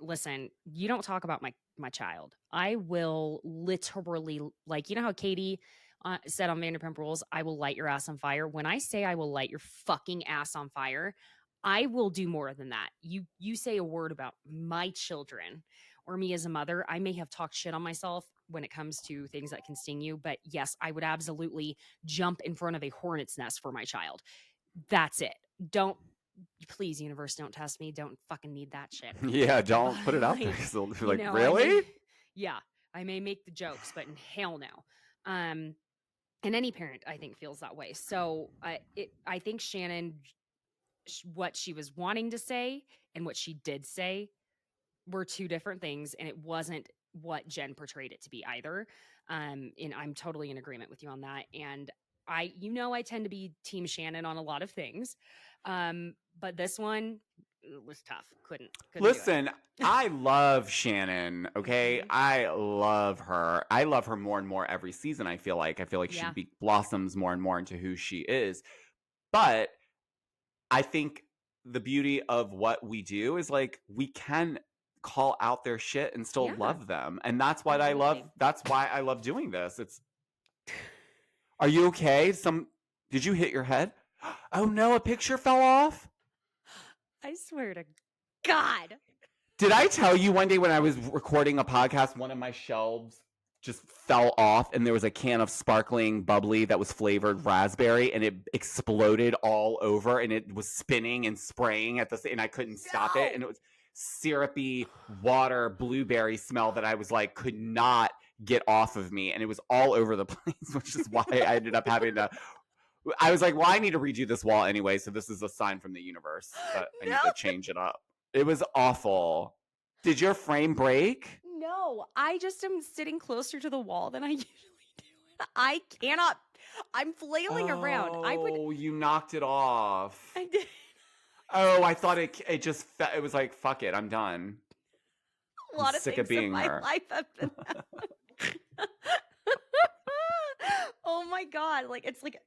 listen, you don't talk about my child. I will literally, like, you know how Katie said on Vanderpump Rules, I will light your ass on fire. When I say I will light your fucking ass on fire, I will do more than that. You say a word about my children or me as a mother, I may have talked shit on myself when it comes to things that can sting you, but yes, I would absolutely jump in front of a hornet's nest for my child. That's it. Don't, please, universe, don't test me. Don't fucking need that shit. Yeah, don't put it out there. So, really? I may make the jokes, but hell no. And any parent, I think, feels that way. So I think Shannon, what she was wanting to say and what she did say were two different things, and it wasn't what Jen portrayed it to be either. And I'm totally in agreement with you on that. And I tend to be Team Shannon on a lot of things. But this one was tough. Couldn't listen. I love Shannon. Okay. I love her. I love her more and more every season. I feel like she blossoms more and more into who she is. But I think the beauty of what we do is, like, we can call out their shit and still love them. And that's what that's why I love doing this. Are you okay? Did you hit your head? Oh no, a picture fell off? I swear to God. Did I tell you one day when I was recording a podcast, one of my shelves just fell off and there was a can of sparkling bubbly that was flavored raspberry, and it exploded all over, and it was spinning and spraying and I couldn't stop it, and it was syrupy water blueberry smell that I was like, could not get off of me, and it was all over the place, which is why I ended up having to. I was like, well, I need to redo this wall anyway, so this is a sign from the universe that I need to change it up. It was awful. Did your frame break? No, I just am sitting closer to the wall than I usually do. I cannot. I'm flailing around. Oh, you knocked it off. I did. Oh, I thought it just, it was like, fuck it, I'm done. A lot of sick things of being in my life have been Oh my God. Like, it's like,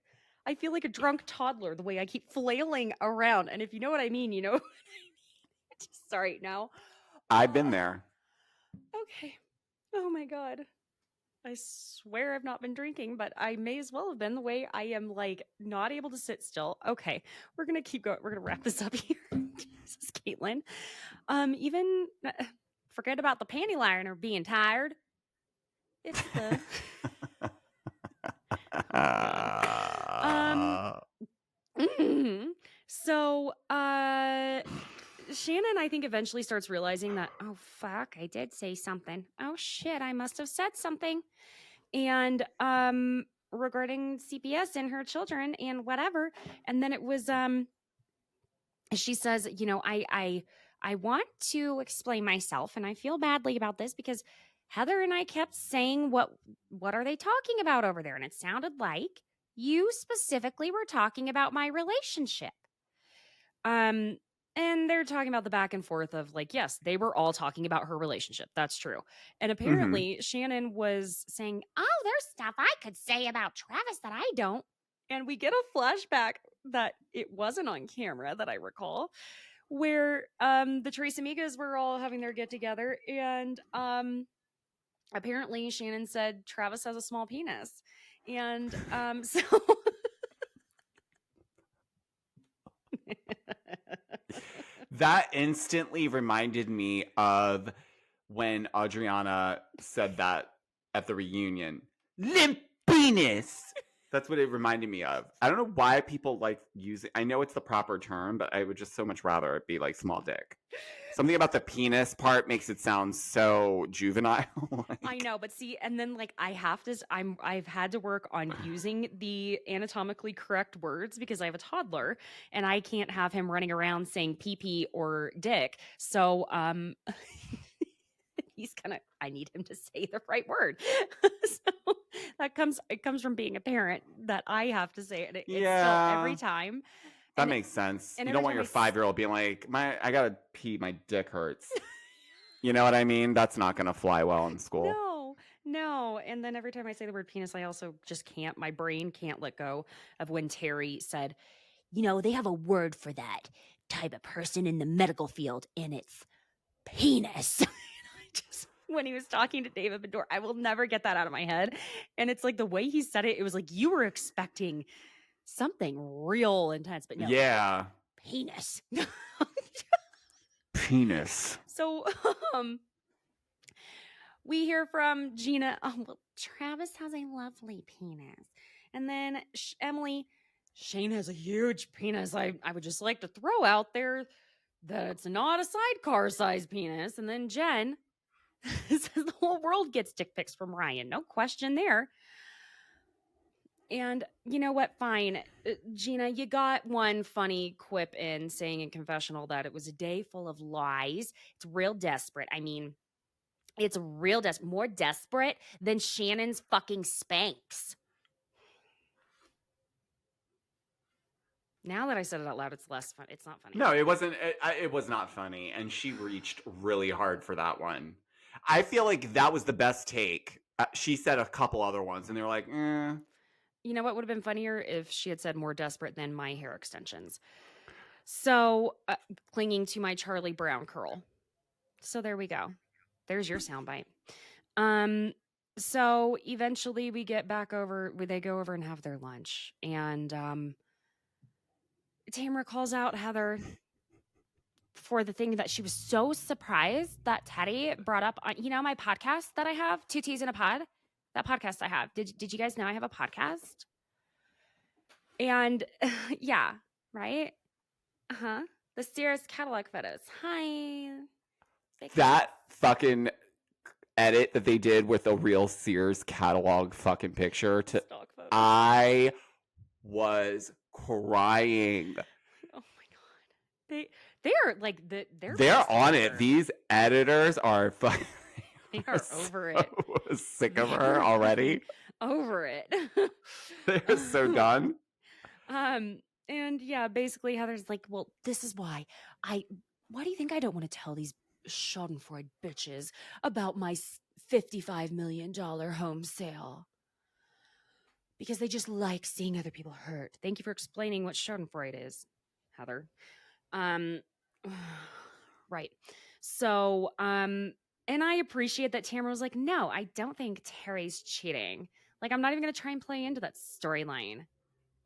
I feel like a drunk toddler the way I keep flailing around. And if you know what I mean, you know what I mean. Sorry, now. I've been there. Okay. Oh my God. I swear I've not been drinking, but I may as well have been the way I am like not able to sit still. Okay, we're gonna keep going. We're gonna wrap this up here. Jesus, Caitlin. Even forget about the panty liner being tired. It's the so Shannon, I think, eventually starts realizing that, oh fuck, I did say something. Oh shit, I must have said something. And regarding CPS and her children and whatever. And then it was she says, you know, I want to explain myself, and I feel badly about this because Heather and I kept saying what are they talking about over there? And it sounded like you specifically were talking about my relationship. And they're talking about the back and forth of like, yes, they were all talking about her relationship. That's true. And apparently Shannon was saying, oh, there's stuff I could say about Travis that I don't. And we get a flashback that it wasn't on camera that I recall, where the Tres Amigas were all having their get together. And apparently Shannon said Travis has a small penis. And so that instantly reminded me of when Adriana said that at the reunion. Limp penis! That's what it reminded me of. I don't know why people like use it. I know it's the proper term, but I would just so much rather it be like small dick. Something about the penis part makes it sound so juvenile. Like, I know, but see, and then like I've had to work on using the anatomically correct words because I have a toddler and I can't have him running around saying pee pee or dick. So I need him to say the right word. So it comes from being a parent that I have to say it. It's still every time. That makes sense. You don't want your 5-year-old being like, I gotta pee, my dick hurts. You know what I mean? That's not gonna fly well in school. No. And then every time I say the word penis, I also just can't. My brain can't let go of when Terry said, you know, they have a word for that type of person in the medical field, and it's penis. When he was talking to David Bedore, I will never get that out of my head. And it's like the way he said it, it was like you were expecting something real intense, but no. Yeah. Penis. Penis. So we hear from Gina, oh, well, Travis has a lovely penis. And then Emily, Shane has a huge penis. I would just like to throw out there that it's not a sidecar size penis. And then Jen says the whole world gets dick pics from Ryan. No question there. And you know what? Fine. Gina, you got one funny quip in saying in confessional that it was a day full of lies. It's real desperate. I mean, it's real more desperate than Shannon's fucking Spanx. Now that I said it out loud, it's less fun. It's not funny. No, it wasn't. It was not funny. And she reached really hard for that one. I feel like that was the best take. She said a couple other ones, and they were like, eh. You know what would have been funnier if she had said more desperate than my hair extensions. So, clinging to my Charlie Brown curl. So there we go. There's your soundbite. So eventually we get back over. They go over and have their lunch, and Tamara calls out Heather for the thing that she was so surprised that Teddy brought up on, you know, my podcast that I have, 2 T's in a Pod. That podcast I have. Did you guys know I have a podcast? And yeah, right? Uh-huh. The Sears catalog photos. Hi. That fucking edit that they did with a real Sears catalog fucking picture I was crying. Oh my god. They are like they're on it. These editors are fucking they are over it. Sick of her already. Over it. They're so done. And yeah, basically Heather's like, well, this is why do you think I don't want to tell these schadenfreude bitches about my $55 million home sale? Because they just like seeing other people hurt. Thank you for explaining what schadenfreude is, Heather. Right. So, And I appreciate that Tamara was like, no, I don't think Terry's cheating. Like, I'm not even going to try and play into that storyline.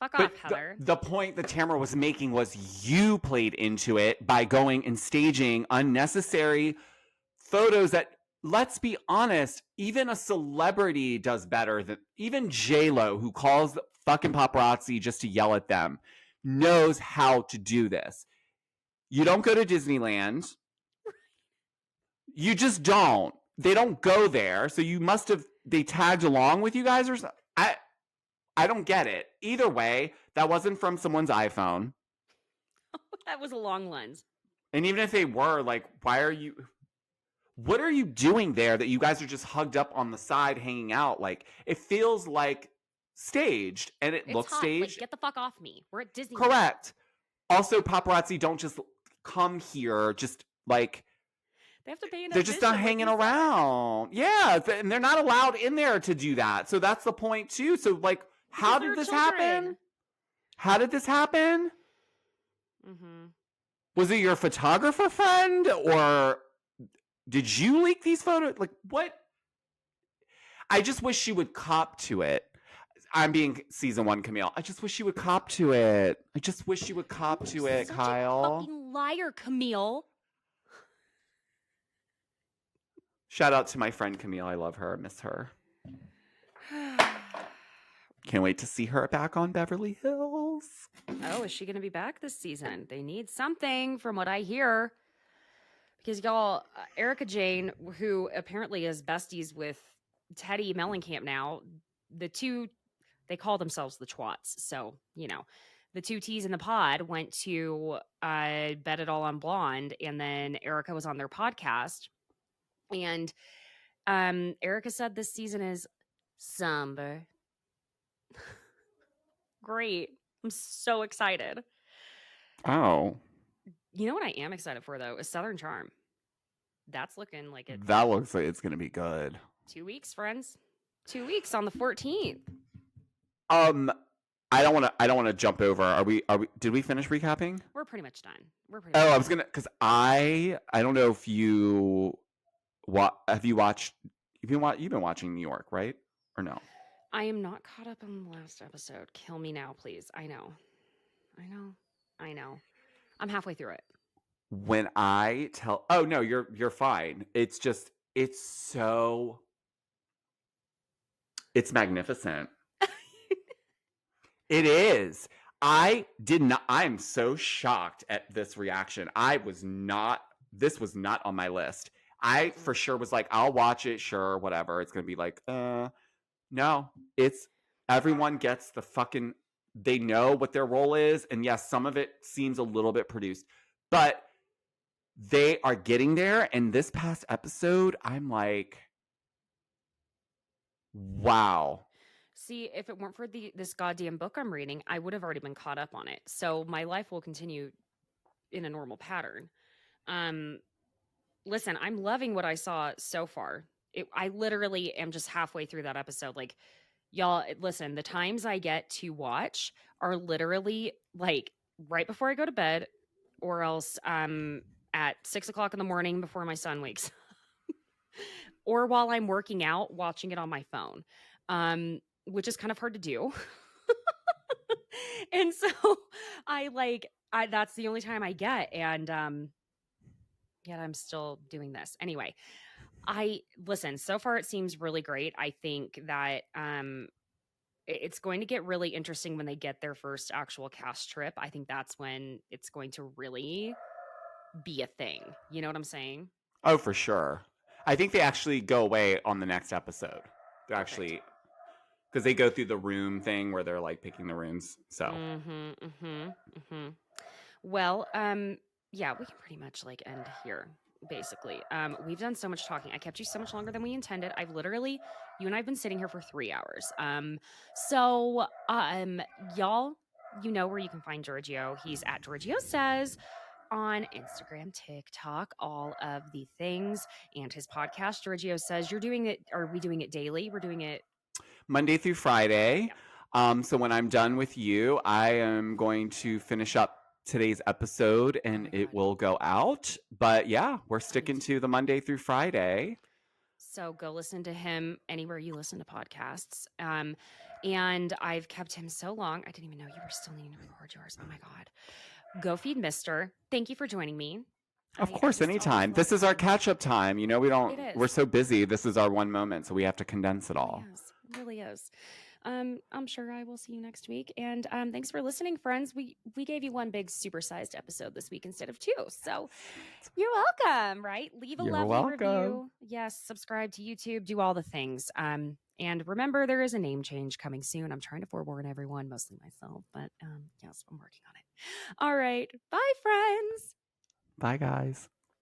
Fuck But off, Heather. the point that Tamara was making was you played into it by going and staging unnecessary photos that, let's be honest, even a celebrity does better than even J-Lo, who calls the fucking paparazzi just to yell at them, knows how to do this. You don't go to Disneyland. You just don't. They don't go there. So you must have, they tagged along with you guys or something. I don't get it. Either way, that wasn't from someone's iPhone. That was a long lens. And even if they were, like, what are you doing there that you guys are just hugged up on the side hanging out? Like, it feels like staged, and it looks hot. staged. Like, get the fuck off me. We're at Disney. Correct. Also, paparazzi don't just come here just like, they have to pay. They're just not hanging around. Yeah, and they're not allowed in there to do that. So that's the point too. So like, how did this happen? How did this happen? Mm-hmm. Was it your photographer friend, or did you leak these photos? Like, what? I just wish she would cop to it. I'm being season 1 Camille. I just wish she would cop to it. I just wish she would cop to it, Kyle. A fucking liar, Camille. Shout out to my friend Camille. I love her. I miss her. Can't wait to see her back on Beverly Hills. Oh, is she going to be back this season? They need something from what I hear. Because y'all, Erica Jane, who apparently is besties with Teddy Mellencamp now, the two, they call themselves the Twats. So, you know, the two T's in the pod went to Bet It All on Blonde. And then Erica was on their podcast. And Erica said this season is somber. Great. I'm so excited. Oh. You know what I am excited for, though, is Southern Charm. That's looking like it. That looks like it's going to be good. 2 weeks, friends. 2 weeks on the 14th. I don't want to jump over. Are we did we finish recapping? We're pretty much done. I was going to, cuz I don't know if you you've been watching New York, right? Or no? I am not caught up on the last episode. Kill me now, please. I know. I'm halfway through it. When I tell, oh no, you're fine. It's just, it's magnificent. It is. I am so shocked at this reaction. This was not on my list. I for sure was like, I'll watch it, sure, whatever. It's going to be like, no, everyone gets the fucking, they know what their role is. And yes, some of it seems a little bit produced, but they are getting there. And this past episode, I'm like, wow. See, if it weren't for this goddamn book I'm reading, I would have already been caught up on it. So my life will continue in a normal pattern. Listen, I'm loving what I saw so far. I literally am just halfway through that episode. Like, y'all, listen, the times I get to watch are literally like right before I go to bed, or else at 6 o'clock in the morning before my son wakes up, or while I'm working out, watching it on my phone, which is kind of hard to do. And so that's the only time I get. And yet I'm still doing this. Anyway, listen, so far it seems really great. I think that it's going to get really interesting when they get their first actual cast trip. I think that's when it's going to really be a thing. You know what I'm saying? Oh, for sure. I think they actually go away on the next episode. They're actually, because they go through the room thing where they're like picking the rooms. So. Well, yeah, we can pretty much like end here. Basically, we've done so much talking. I kept you so much longer than we intended. You and I've been sitting here for 3 hours. So, y'all, you know where you can find Georgio. He's at Georgio Says on Instagram, TikTok, all of the things, and his podcast, Georgio Says. You're doing it. Are we doing it daily? We're doing it Monday through Friday. Yeah. So when I'm done with you, I am going to finish up today's episode and my it God. will go out. But yeah, we're sticking to the Monday through Friday. So go listen to him anywhere you listen to podcasts. And I've kept him so long. I didn't even know you were still needing to record yours. Oh my God. Go feed Mister. Thank you for joining me. Of I course, just always anytime. love This is our having you. catch-up time. You know, It is. we're so busy. This is our one moment, so we have to condense it all. Yes, it really is. I'm sure I will see you next week. And thanks for listening, friends. We gave you one big supersized episode this week instead of two. So you're welcome, right? Leave a You're lovely welcome. review. Yes, subscribe to YouTube, do all the things. And remember, there is a name change coming soon. I'm trying to forewarn everyone, mostly myself, but yes, I'm working on it. All right. Bye, friends. Bye, guys.